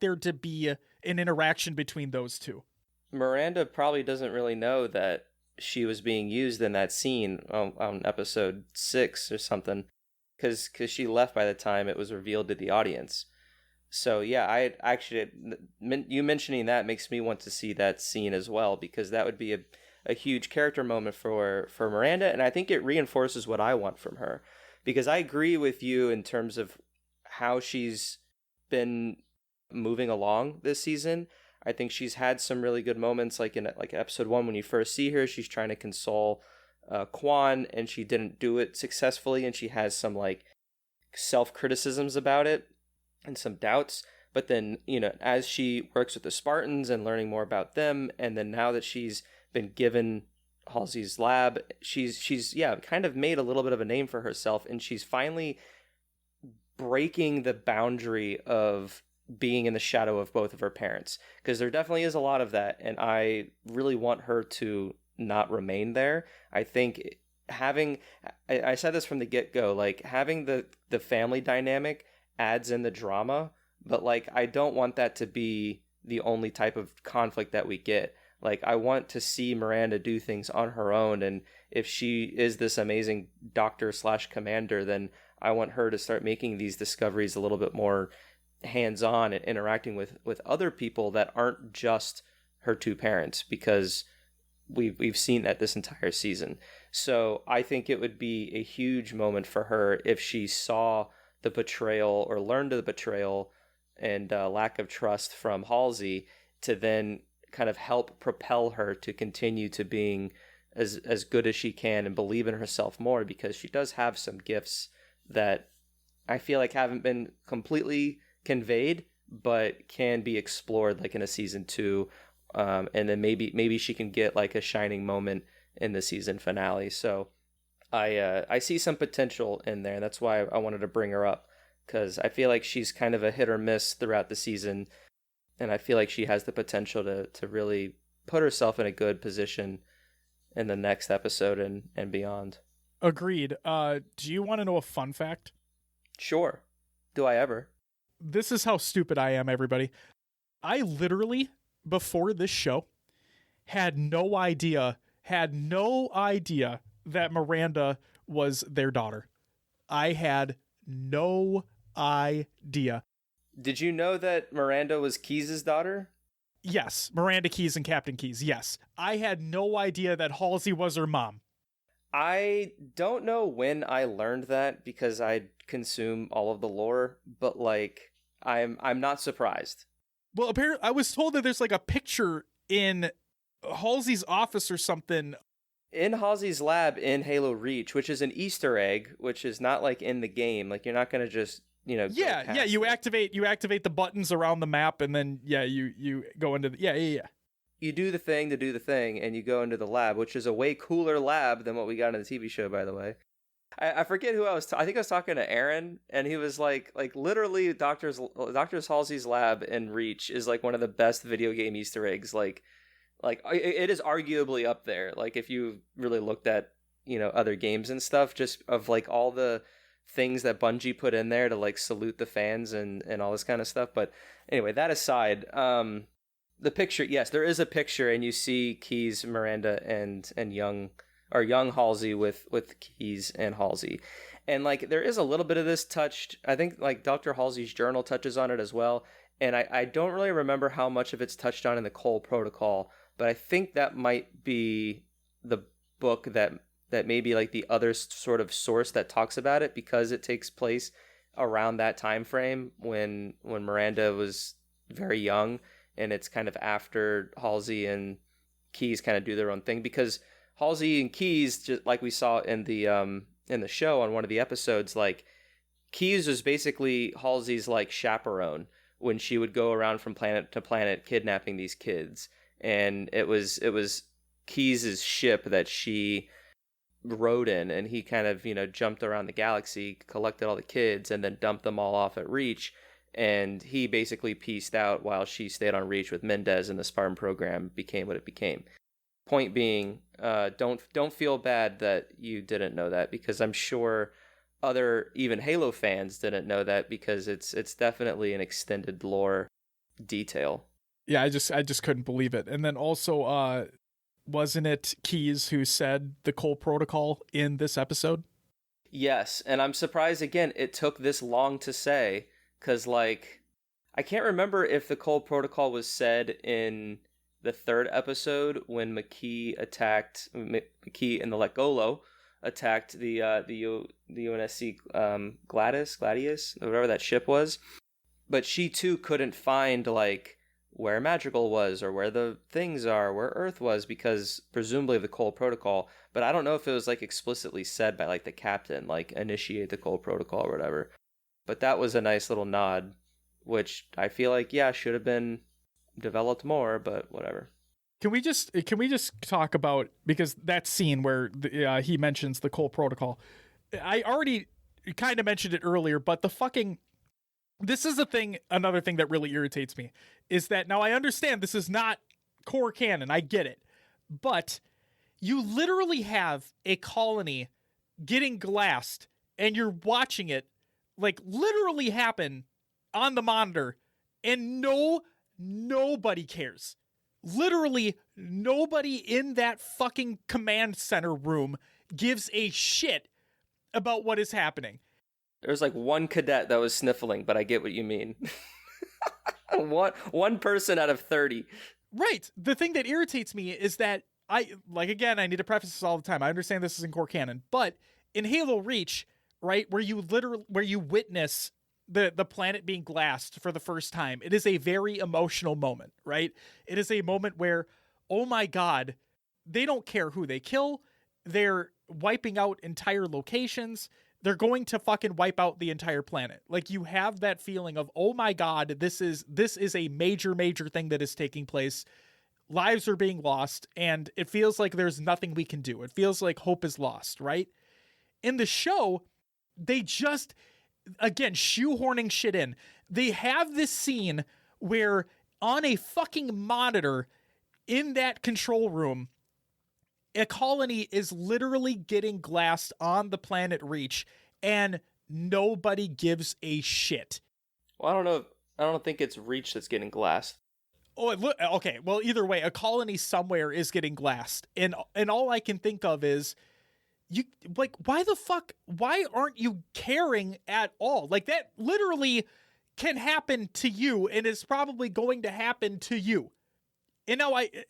there to be an interaction between those two. Miranda probably doesn't really know that she was being used in that scene on episode 6 or something, because she left by the time it was revealed to the audience. So yeah, I actually, you mentioning that makes me want to see that scene as well, because that would be a huge character moment for Miranda, and I think it reinforces what I want from her, because I agree with you in terms of how she's been moving along this season. I think she's had some really good moments, like in episode 1 when you first see her, she's trying to console Quan, and she didn't do it successfully, and she has some like self-criticisms about it and some doubts. But then, as she works with the Spartans and learning more about them, and then now that she's been given Halsey's lab, she's kind of made a little bit of a name for herself, and she's finally breaking the boundary of being in the shadow of both of her parents, because there definitely is a lot of that, and I really want her to not remain there. I think I said this from the get-go, like having the family dynamic adds in the drama, but like I don't want that to be the only type of conflict that we get. Like, I want to see Miranda do things on her own, and if she is this amazing doctor/commander, then I want her to start making these discoveries a little bit more hands-on and interacting with other people that aren't just her two parents, because we've seen that this entire season. So I think it would be a huge moment for her if she saw the betrayal, or learned of the betrayal and lack of trust from Halsey, to then kind of help propel her to continue to being as good as she can and believe in herself more, because she does have some gifts that I feel like haven't been completely conveyed, but can be explored like in a season 2, and then maybe she can get like a shining moment in the season finale. So I see some potential in there, and that's why I wanted to bring her up, because I feel like she's kind of a hit or miss throughout the season, and I feel like she has the potential to really put herself in a good position in the next episode and beyond. Agreed. Do you want to know a fun fact? Sure. Do I ever? This is how stupid I am, everybody. I literally, before this show, had no idea that Miranda was their daughter. I had no idea. Did you know that Miranda was Keyes' daughter? Yes, Miranda Keyes and Captain Keyes, yes. I had no idea that Halsey was her mom. I don't know when I learned that, because I consume all of the lore, but like I'm not surprised. Well, apparently I was told that there's like a picture in Halsey's office or something. In Halsey's lab in Halo Reach, which is an Easter egg, which is not like in the game. Like, you're not going to just, Yeah, you activate the buttons around the map, and then you go into the You do the thing to do the thing, and you go into the lab, which is a way cooler lab than what we got in the TV show, by the way. I forget who I was. I think I was talking to Aaron, and he was like literally, Doctor Halsey's lab in Reach is like one of the best video game Easter eggs. Like it is arguably up there. Like, if you really looked at other games and stuff, just of like all the things that Bungie put in there to like salute the fans and all this kind of stuff. But anyway, that aside, the picture, yes, there is a picture, and you see Keyes, Miranda, and young Halsey with Keyes and Halsey, and like there is a little bit of this touched. I think like Dr. Halsey's journal touches on it as well, and I don't really remember how much of it's touched on in the Cole Protocol, but I think that might be the book that may be like the other sort of source that talks about it, because it takes place around that time frame when Miranda was very young, and it's kind of after Halsey and Keyes kind of do their own thing, because Halsey and Keyes, just like we saw in the show on one of the episodes, like Keyes was basically Halsey's like chaperone when she would go around from planet to planet kidnapping these kids, and it was Keyes' ship that she rode in, and he kind of, jumped around the galaxy, collected all the kids, and then dumped them all off at Reach. And he basically pieced out while she stayed on Reach with Mendez, and the Spartan program became what it became. Point being, don't feel bad that you didn't know that, because I'm sure other even Halo fans didn't know that, because it's definitely an extended lore detail. Yeah, I just couldn't believe it. And then also, wasn't it Keyes who said the Cole Protocol in this episode? Yes, and I'm surprised again it took this long to say, because like I can't remember if the Cole Protocol was said in the third episode when McKee and the Legolo attacked the UNSC Gladius, whatever that ship was, but she too couldn't find like where Madrigal was or where the things are, where Earth was, because presumably of the Cole Protocol. But I don't know if it was like explicitly said by like the captain, like initiate the Cole Protocol or whatever. But that was a nice little nod, which I feel like, yeah, should have been developed more, but whatever. Can we just talk about, because that scene where he mentions the Cole Protocol, I already kind of mentioned it earlier, but this is another thing that really irritates me, is that now I understand this is not core canon, I get it, but you literally have a colony getting glassed and you're watching it like literally happen on the monitor, and nobody cares. Literally nobody in that fucking command center room gives a shit about what is happening. There's like one cadet that was sniffling, but I get what you mean. one person out of 30. Right. The thing that irritates me is that I need to preface this all the time. I understand this is in core canon, but in Halo Reach, right, where you witness the planet being glassed for the first time, it is a very emotional moment, right? It is a moment where, oh my God, they don't care who they kill. They're wiping out entire locations. They're going to fucking wipe out the entire planet. Like, you have that feeling of, oh my God, this is a major, major thing that is taking place. Lives are being lost, and it feels like there's nothing we can do. It feels like hope is lost, right? In the show, they just, again, shoehorning shit in. They have this scene where on a fucking monitor in that control room, a colony is literally getting glassed on the planet Reach, and nobody gives a shit. Well, I don't know. I don't think it's Reach that's getting glassed. Oh, okay. Well, either way, a colony somewhere is getting glassed, and all I can think of is, why aren't you caring at all? Like, that literally can happen to you, and is probably going to happen to you. And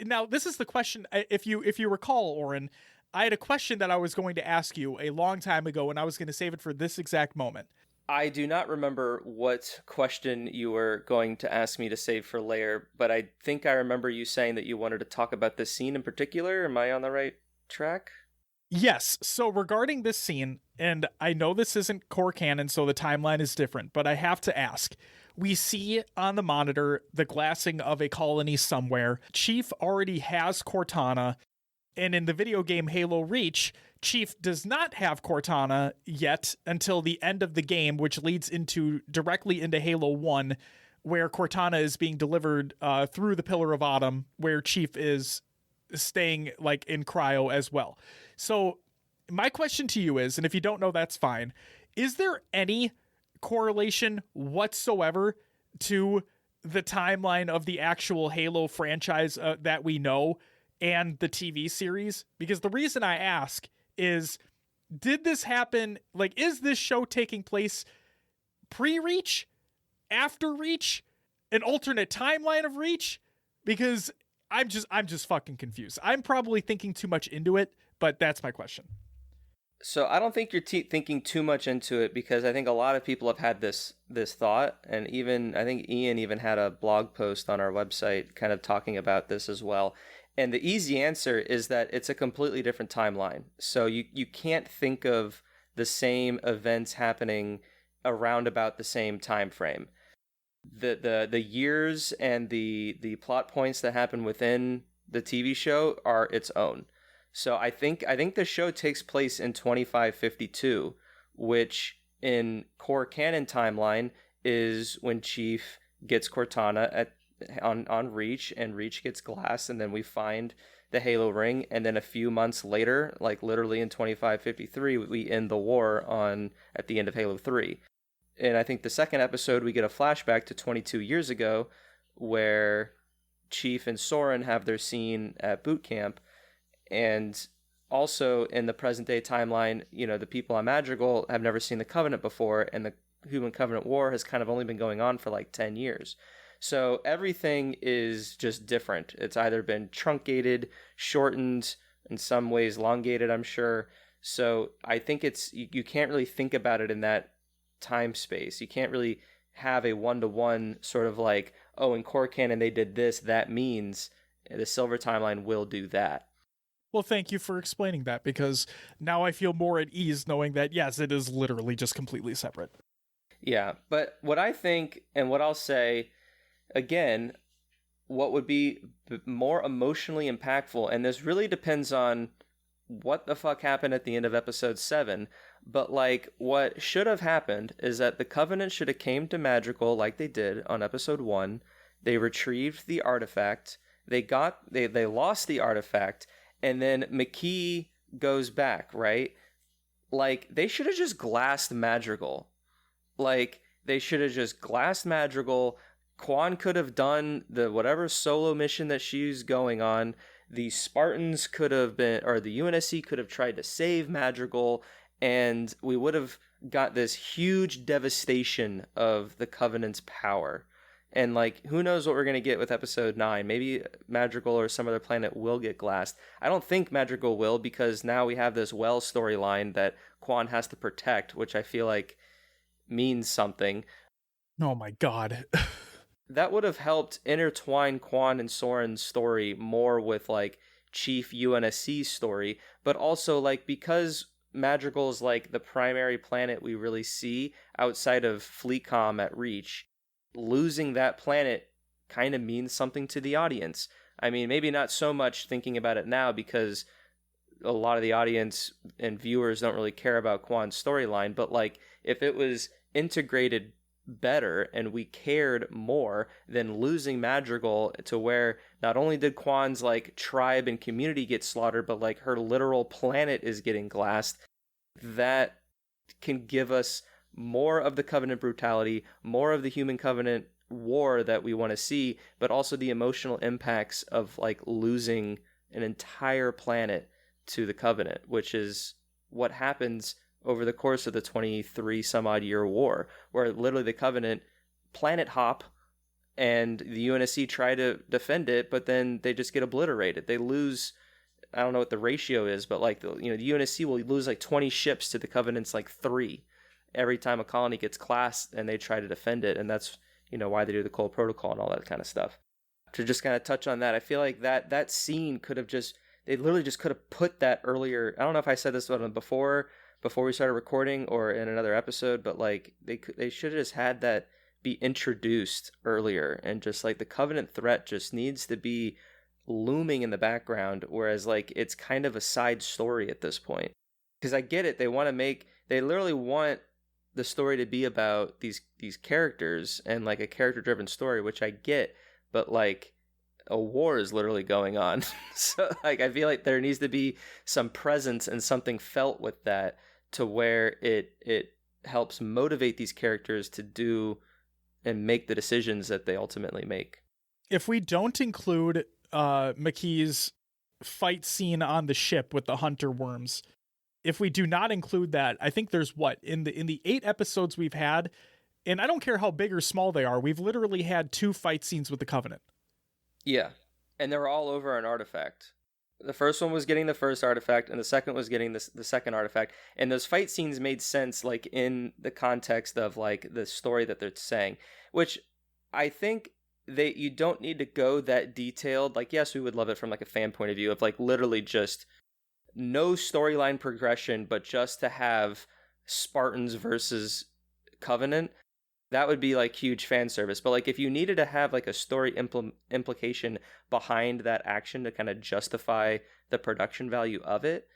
now this is the question. If you recall, Oran, I had a question that I was going to ask you a long time ago, and I was going to save it for this exact moment. I do not remember what question you were going to ask me to save for later, but I think I remember you saying that you wanted to talk about this scene in particular. Am I on the right track? Yes. So regarding this scene, and I know this isn't core canon, so the timeline is different, but I have to ask. We see on the monitor the glassing of a colony somewhere. Chief already has Cortana, and in the video game Halo Reach, Chief does not have Cortana yet until the end of the game, which leads directly into Halo 1, where Cortana is being delivered through the Pillar of Autumn, where Chief is staying like in cryo as well. So my question to you is, and if you don't know, that's fine, is there any correlation whatsoever to the timeline of the actual Halo franchise that we know and the TV series? Because the reason I ask is, did this happen, like, is this show taking place pre-Reach, after Reach, an alternate timeline of Reach? Because I'm just fucking confused. I'm probably thinking too much into it, but that's my question. So I don't think you're thinking too much into it, because I think a lot of people have had this thought, and even I think Ian even had a blog post on our website kind of talking about this as well. And the easy answer is that it's a completely different timeline. So you can't think of the same events happening around about the same time frame. The years and the plot points that happen within the TV show are its own. So I think the show takes place in 2552, which in core canon timeline is when Chief gets Cortana on Reach, and Reach gets glass, and then we find the Halo ring, and then a few months later, like literally in 2553, we end the war on at the end of Halo 3. And I think the second episode we get a flashback to 22 years ago where Chief and Soren have their scene at boot camp, and also in the present day timeline, the people on Madrigal have never seen the Covenant before, and the Human Covenant War has kind of only been going on for like 10 years. So everything is just different. It's either been truncated, shortened, in some ways elongated, I'm sure. So I think you can't really think about it in that time space. You can't really have a one-to-one sort of like, oh, in core canon they did this, that means the Silver timeline will do that. Well, thank you for explaining that, because now I feel more at ease knowing that, yes, it is literally just completely separate. Yeah, but what I think, and what I'll say, again, what would be more emotionally impactful, and this really depends on what the fuck happened at the end of episode 7, but like what should have happened is that the Covenant should have came to Madrigal like they did on episode 1. They retrieved the artifact. They lost the artifact, and then McKee goes back, right? Like they should have just glassed Madrigal. Like they should have just glassed Madrigal. Quan could have done the whatever solo mission that she's going on. The Spartans could have been, or the UNSC could have tried to save Madrigal, and we would have got this huge devastation of the Covenant's power. And like, who knows what we're going to get with episode 9. Maybe Madrigal or some other planet will get glassed. I don't think Madrigal will, because now we have this Well storyline that Quan has to protect, which I feel like means something. Oh my god. That would have helped intertwine Quan and Soren's story more with like Chief UNSC's story, but also like because Madrigal's like the primary planet we really see outside of Fleetcom at Reach, losing that planet kind of means something to the audience. I mean, maybe not so much thinking about it now because a lot of the audience and viewers don't really care about Quan's storyline, but like if it was integrated better and we cared more than losing Madrigal to where not only did Quan's like tribe and community get slaughtered, but like her literal planet is getting glassed, that can give us more of the Covenant brutality, more of the Human Covenant war that we want to see, but also the emotional impacts of like losing an entire planet to the Covenant, which is what happens over the course of the 23 some odd year war, where literally the Covenant planet hop and the UNSC try to defend it, but then they just get obliterated. They lose, I don't know what the ratio is, but like the UNSC will lose like 20 ships to the Covenant's like 3 every time a colony gets classed and they try to defend it. And that's why they do the Cole Protocol and all that kind of stuff. To just kind of touch on that, I feel like that scene could have they literally just could have put that earlier. I don't know if I said this before we started recording or in another episode, but like they should have just had that be introduced earlier, and just like the Covenant threat just needs to be looming in the background, whereas like it's kind of a side story at this point. Because I get it, they literally want the story to be about these characters and like a character driven story, which I get, but like a war is literally going on. So like I feel like there needs to be some presence and something felt with that, to where it helps motivate these characters to do and make the decisions that they ultimately make. If we don't include McKee's fight scene on the ship with the hunter worms, if we do not include that, I think there's in the 8 episodes we've had, and I don't care how big or small they are, we've literally had 2 fight scenes with the Covenant. Yeah, and they were all over an artifact. The first one was getting the first artifact, and the second was getting the second artifact. And those fight scenes made sense, like in the context of like the story that they're saying, which I think you don't need to go that detailed. Like, yes, we would love it from like a fan point of view of like literally just no storyline progression, but just to have Spartans versus Covenant. That would be like huge fan service. But like if you needed to have like a story implication behind that action to kind of justify the production value of it,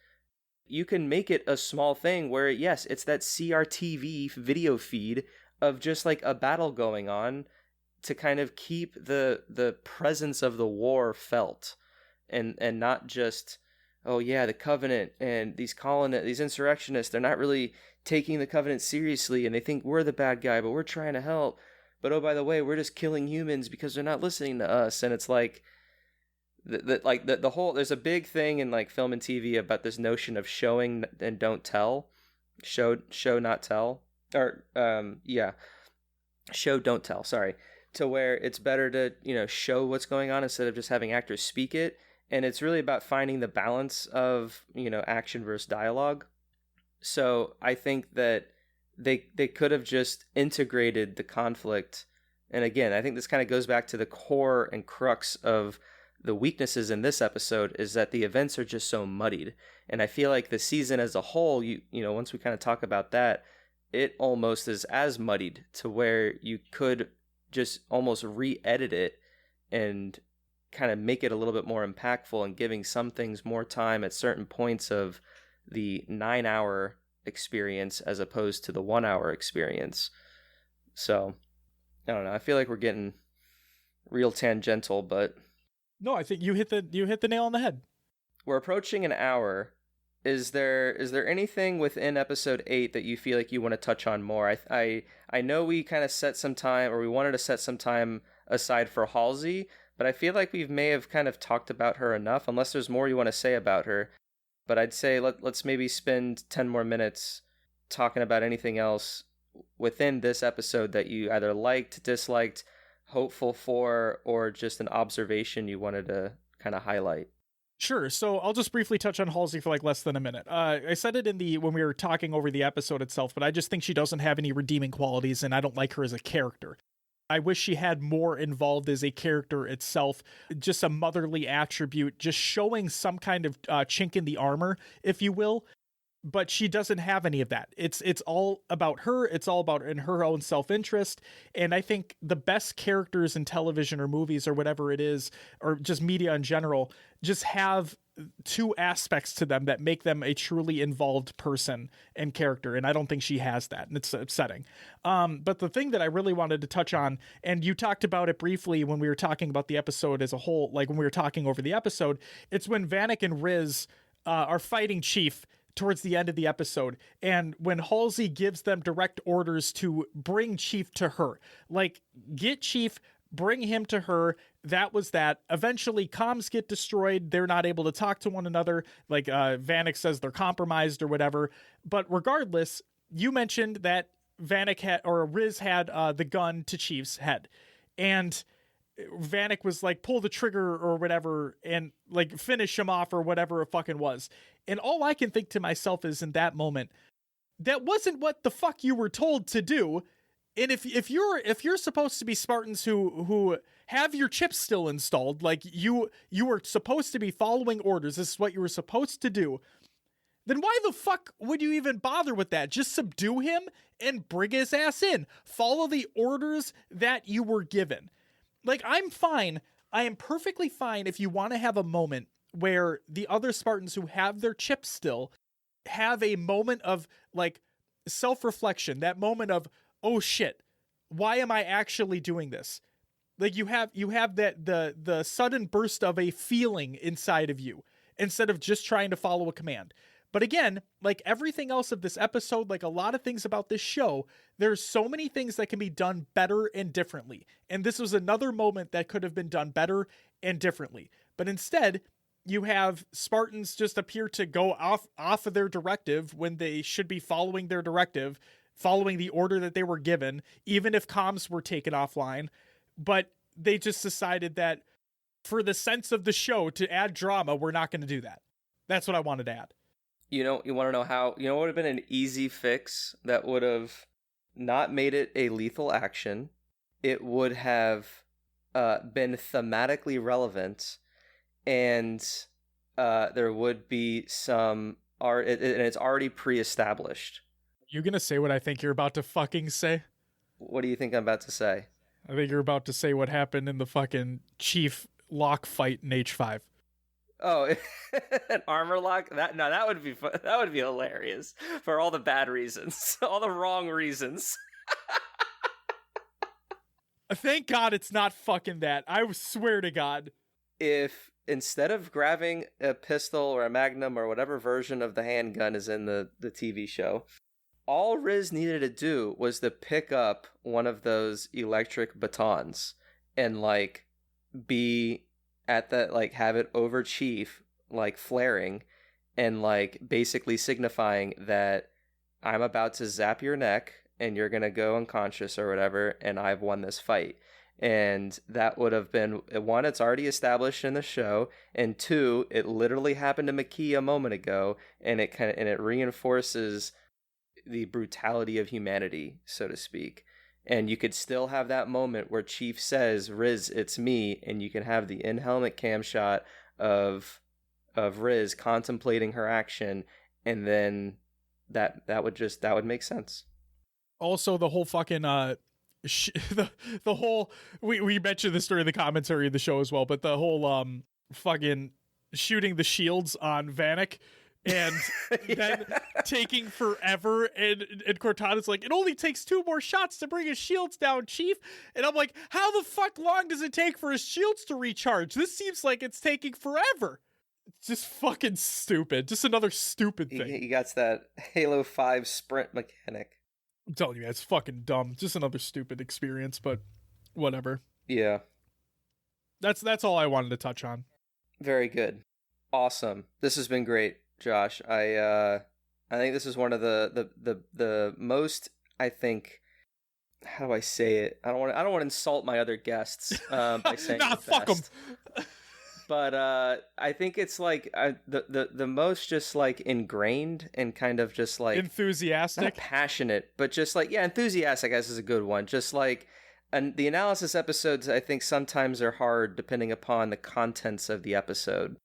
you can make it a small thing where, yes, it's that CRTV video feed of just like a battle going on to kind of keep the presence of the war felt, and not just, oh yeah, the Covenant and these insurrectionists, they're not really taking the Covenant seriously and they think we're the bad guy, but we're trying to help. But oh, by the way, we're just killing humans because they're not listening to us. And it's like the whole, there's a big thing in like film and TV about this notion of showing and don't tell, show not tell, or yeah, show don't tell. Sorry, to where it's better to show what's going on instead of just having actors speak it. And it's really about finding the balance of action versus dialogue. So I think that they could have just integrated the conflict. And again, I think this kind of goes back to the core and crux of the weaknesses in this episode, is that the events are just so muddied. And I feel like the season as a whole, once we kind of talk about that, it almost is as muddied to where you could just almost re-edit it and kind of make it a little bit more impactful, and giving some things more time at certain points of the 9-hour experience as opposed to the 1-hour experience. So I don't know, I feel like we're getting real tangential, but no, I think you hit the nail on the head. We're approaching an hour. Is there anything within episode 8 that you feel like you want to touch on more? I know we kind of set some time, or we wanted to set some time aside for Halsey, but I feel like we may have kind of talked about her enough, unless there's more you want to say about her. But I'd say let's maybe spend 10 more minutes talking about anything else within this episode that you either liked, disliked, hopeful for, or just an observation you wanted to kind of highlight. Sure. So I'll just briefly touch on Halsey for like less than a minute. I said it when we were talking over the episode itself, but I just think she doesn't have any redeeming qualities, and I don't like her as a character. I wish she had more involved as a character itself, just a motherly attribute, just showing some kind of chink in the armor, if you will. But she doesn't have any of that. It's all about her. It's all about in her own self-interest. And I think the best characters in television or movies or whatever it is, or just media in general, just have two aspects to them that make them a truly involved person and character. And I don't think she has that. And it's upsetting. But the thing that I really wanted to touch on, and you talked about it briefly when we were talking about the episode as a whole, like when we were talking over the episode, it's when Vanek and Riz are fighting Chief towards the end of the episode, and when Halsey gives them direct orders to bring Chief to her, like, get Chief, bring him to her. That was that. Eventually comms get destroyed, they're not able to talk to one another, like Vanek says they're compromised or whatever. But regardless, you mentioned that Vanek had, or Riz had the gun to Chief's head, and Vanek was like, pull the trigger or whatever and like finish him off or whatever it fucking was. And all I can think to myself is, in that moment, that wasn't what the fuck you were told to do. And if you're supposed to be Spartans who have your chips still installed, like you were supposed to be following orders, this is what you were supposed to do, then why the fuck would you even bother with that? Just subdue him and bring his ass in. Follow the orders that you were given. Like, I'm fine. I am perfectly fine if you want to have a moment where the other Spartans who have their chips still have a moment of, like, self-reflection. That moment of, oh shit, why am I actually doing this? Like, you have that the sudden burst of a feeling inside of you instead of just trying to follow a command. But again, like everything else of this episode, like a lot of things about this show, there's so many things that can be done better and differently. And this was another moment that could have been done better and differently. But instead, you have Spartans just appear to go off of their directive when they should be following their directive, following the order that they were given, even if comms were taken offline. But they just decided that for the sense of the show, to add drama, we're not going to do that. That's what I wanted to add. You want to know how, what would have been an easy fix that would have not made it a lethal action? It would have been thematically relevant, and there would be some art, and it's already pre-established. You gonna say what I think you're about to fucking say? What do you think I'm about to say? I think you're about to say what happened in the fucking Chief lock fight in H5. Oh, an armor lock? That would be fun. That would be hilarious for all the bad reasons, all the wrong reasons. Thank God it's not fucking that. I swear to God. If instead of grabbing a pistol or a magnum or whatever version of the handgun is in the TV show, all Riz needed to do was to pick up one of those electric batons and like be at that, like have it over Chief, like flaring and like basically signifying that I'm about to zap your neck and you're gonna go unconscious or whatever, and I've won this fight. And that would have been, one, it's already established in the show, and two, it literally happened to McKee a moment ago, and it reinforces the brutality of humanity, so to speak. And you could still have that moment where Chief says, "Riz, it's me," and you can have the in-helmet cam shot of Riz contemplating her action, and then that would make sense. Also, the whole fucking the whole we mentioned this during the commentary of the show as well, but the whole fucking shooting the shields on Vanek and then taking forever, and Cortana's like, it only takes 2 more shots to bring his shields down, Chief. And I'm like, how the fuck long does it take for his shields to recharge? This seems like it's taking forever. It's just fucking stupid. Just another stupid thing. He got that Halo 5 sprint mechanic. I'm telling you, it's fucking dumb. Just another stupid experience, but whatever. Yeah. That's all I wanted to touch on. Very good. Awesome. This has been great, Josh. I think this is one of the most, I think, how do I say it? I don't want to insult my other guests by saying nah, fuck them. But I think it's like the most just like ingrained and kind of just like enthusiastic, not passionate, but just like, yeah, enthusiastic, I guess, is a good one. Just like, and the analysis episodes, I think sometimes are hard depending upon the contents of the episode.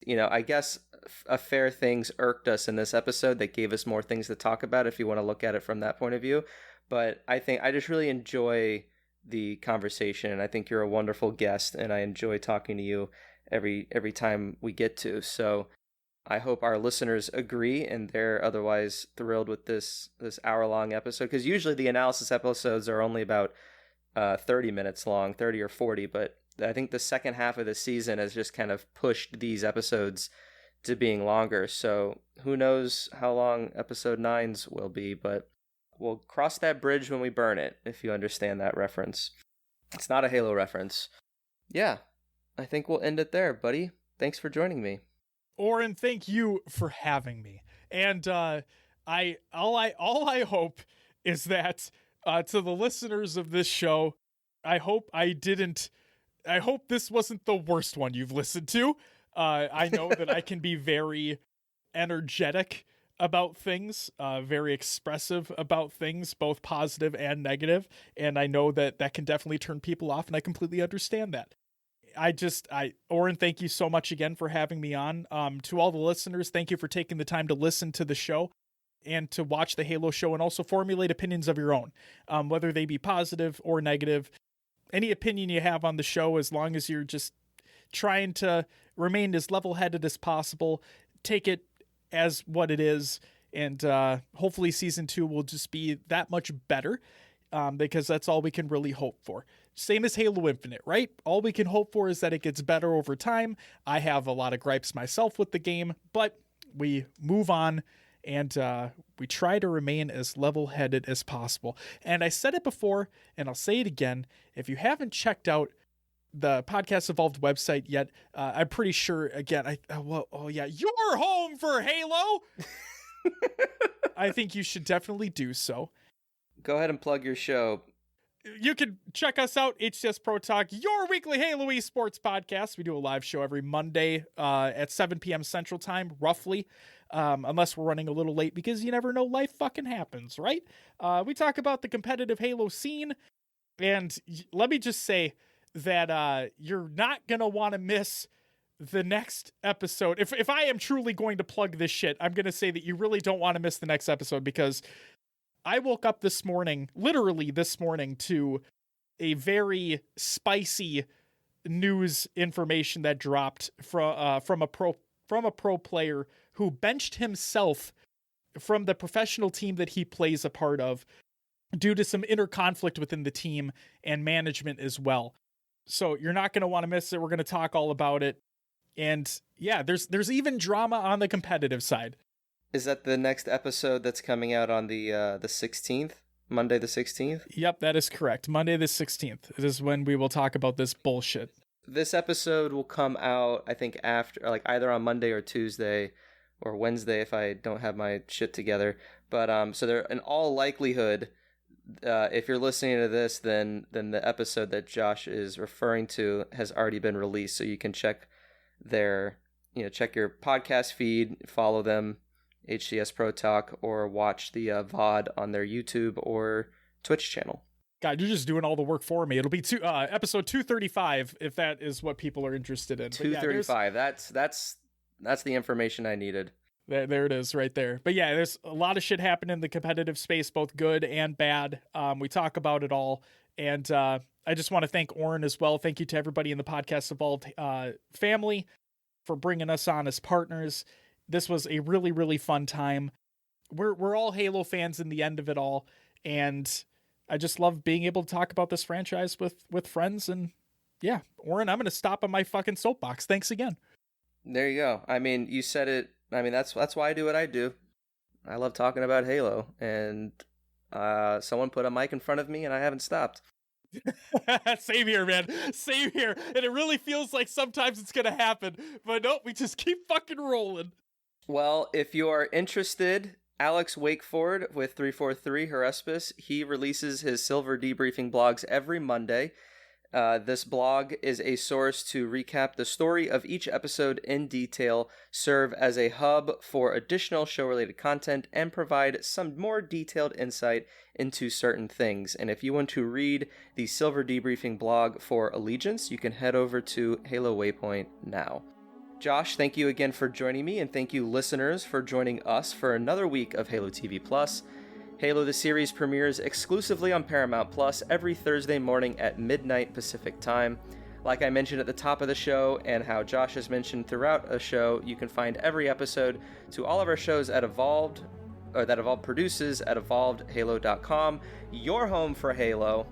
You know, I guess a fair things irked us in this episode that gave us more things to talk about if you want to look at it from that point of view. But I think I just really enjoy the conversation, and I think you're a wonderful guest, and I enjoy talking to you every time we get to. So I hope our listeners agree and they're otherwise thrilled with this hour-long episode, because usually the analysis episodes are only about 30 minutes long, 30 or 40, but I think the second half of the season has just kind of pushed these episodes to being longer. So who knows how long episode 9's will be, but we'll cross that bridge when we burn it, if you understand that reference. It's not a Halo reference. Yeah, I think we'll end it there, buddy. Thanks for joining me. Oran, thank you for having me. And all I hope is that to the listeners of this show, I hope this wasn't the worst one you've listened to. I know that I can be very energetic about things, very expressive about things, both positive and negative. And I know that can definitely turn people off, and I completely understand that. Oran, thank you so much again for having me on. To all the listeners, thank you for taking the time to listen to the show and to watch the Halo show, and also formulate opinions of your own, whether they be positive or negative. Any opinion you have on the show, as long as you're just trying to remain as level-headed as possible, take it as what it is, and hopefully season 2 will just be that much better, because that's all we can really hope for. Same as Halo Infinite, right? All we can hope for is that it gets better over time. I have a lot of gripes myself with the game, but we move on, and we try to remain as level-headed as possible. And I said it before, and I'll say it again. If you haven't checked out the Podcast Evolved website yet, I'm pretty sure, again, you're home for Halo! I think you should definitely do so. Go ahead and plug your show. You can check us out, HCS Pro Talk, your weekly Halo esports podcast. We do a live show every Monday at 7 p.m. Central Time, roughly, unless we're running a little late, because you never know, life fucking happens, right? We talk about the competitive Halo scene, and let me just say that you're not going to want to miss the next episode. If I am truly going to plug this shit, I'm going to say that you really don't want to miss the next episode, because I woke up this morning, literally this morning, to a very spicy news information that dropped from a pro player who benched himself from the professional team that he plays a part of due to some inner conflict within the team and management as well. So you're not going to want to miss it. We're going to talk all about it. And yeah, there's even drama on the competitive side. Is that the next episode that's coming out on the 16th? Monday the 16th? Yep, that is correct. Monday the 16th is when we will talk about this bullshit. This episode will come out, I think, after, like, either on Monday or Tuesday or Wednesday if I don't have my shit together. But so there, in all likelihood, if you're listening to this, then the episode that Josh is referring to has already been released. So you can check check your podcast feed, follow them, HCS Pro Talk, or watch the VOD on their YouTube or Twitch channel. God, you're just doing all the work for me. It'll be episode 235 if that is what people are interested in. 235. That's the information I needed. There it is right there. But yeah, there's a lot of shit happening in the competitive space, both good and bad. We talk about it all. And I just want to thank Oran as well. Thank you to everybody in the Podcast Evolved family for bringing us on as partners. This was a really, really fun time. We're all Halo fans in the end of it all. And I just love being able to talk about this franchise with friends. And yeah, Oran, I'm going to stop on my fucking soapbox. Thanks again. There you go. I mean, you said it. I mean, that's why I do what I do. I love talking about Halo. And someone put a mic in front of me and I haven't stopped. Same here, man. Same here. And it really feels like sometimes it's going to happen. But nope, we just keep fucking rolling. Well, if you are interested, Alex Wakeford with 343 Herespes, he releases his Silver Debriefing blogs every Monday. This blog is a source to recap the story of each episode in detail, serve as a hub for additional show-related content, and provide some more detailed insight into certain things. And if you want to read the Silver Debriefing blog for Allegiance, you can head over to Halo Waypoint now. Josh, thank you again for joining me, and thank you listeners for joining us for another week of Halo TV Plus. Halo the series premieres exclusively on Paramount Plus every Thursday morning at midnight Pacific Time. Like I mentioned at the top of the show, and how Josh has mentioned throughout the show, you can find every episode to all of our shows at Evolved, or that Evolved produces at evolvedhalo.com, your home for Halo.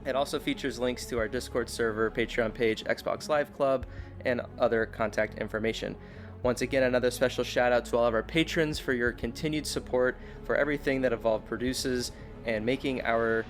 It also features links to our Discord server, Patreon page, Xbox Live Club, and other contact information. Once again, another special shout out to all of our patrons for your continued support for everything that Evolve produces and making our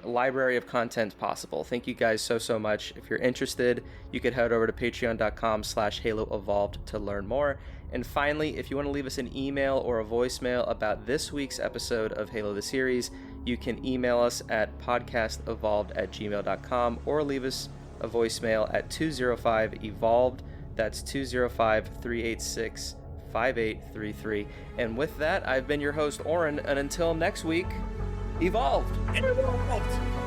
library of content possible. Thank you guys so much. If you're interested, you could head over to patreon.com/HaloEvolved to learn more. And finally, if you want to leave us an email or a voicemail about this week's episode of Halo the Series, you can email us at podcastevolved@gmail.com or leave us a voicemail at 205-EVOLVED. That's 205-386-5833. And with that, I've been your host, Oran, and until next week, Evolved! Evolved!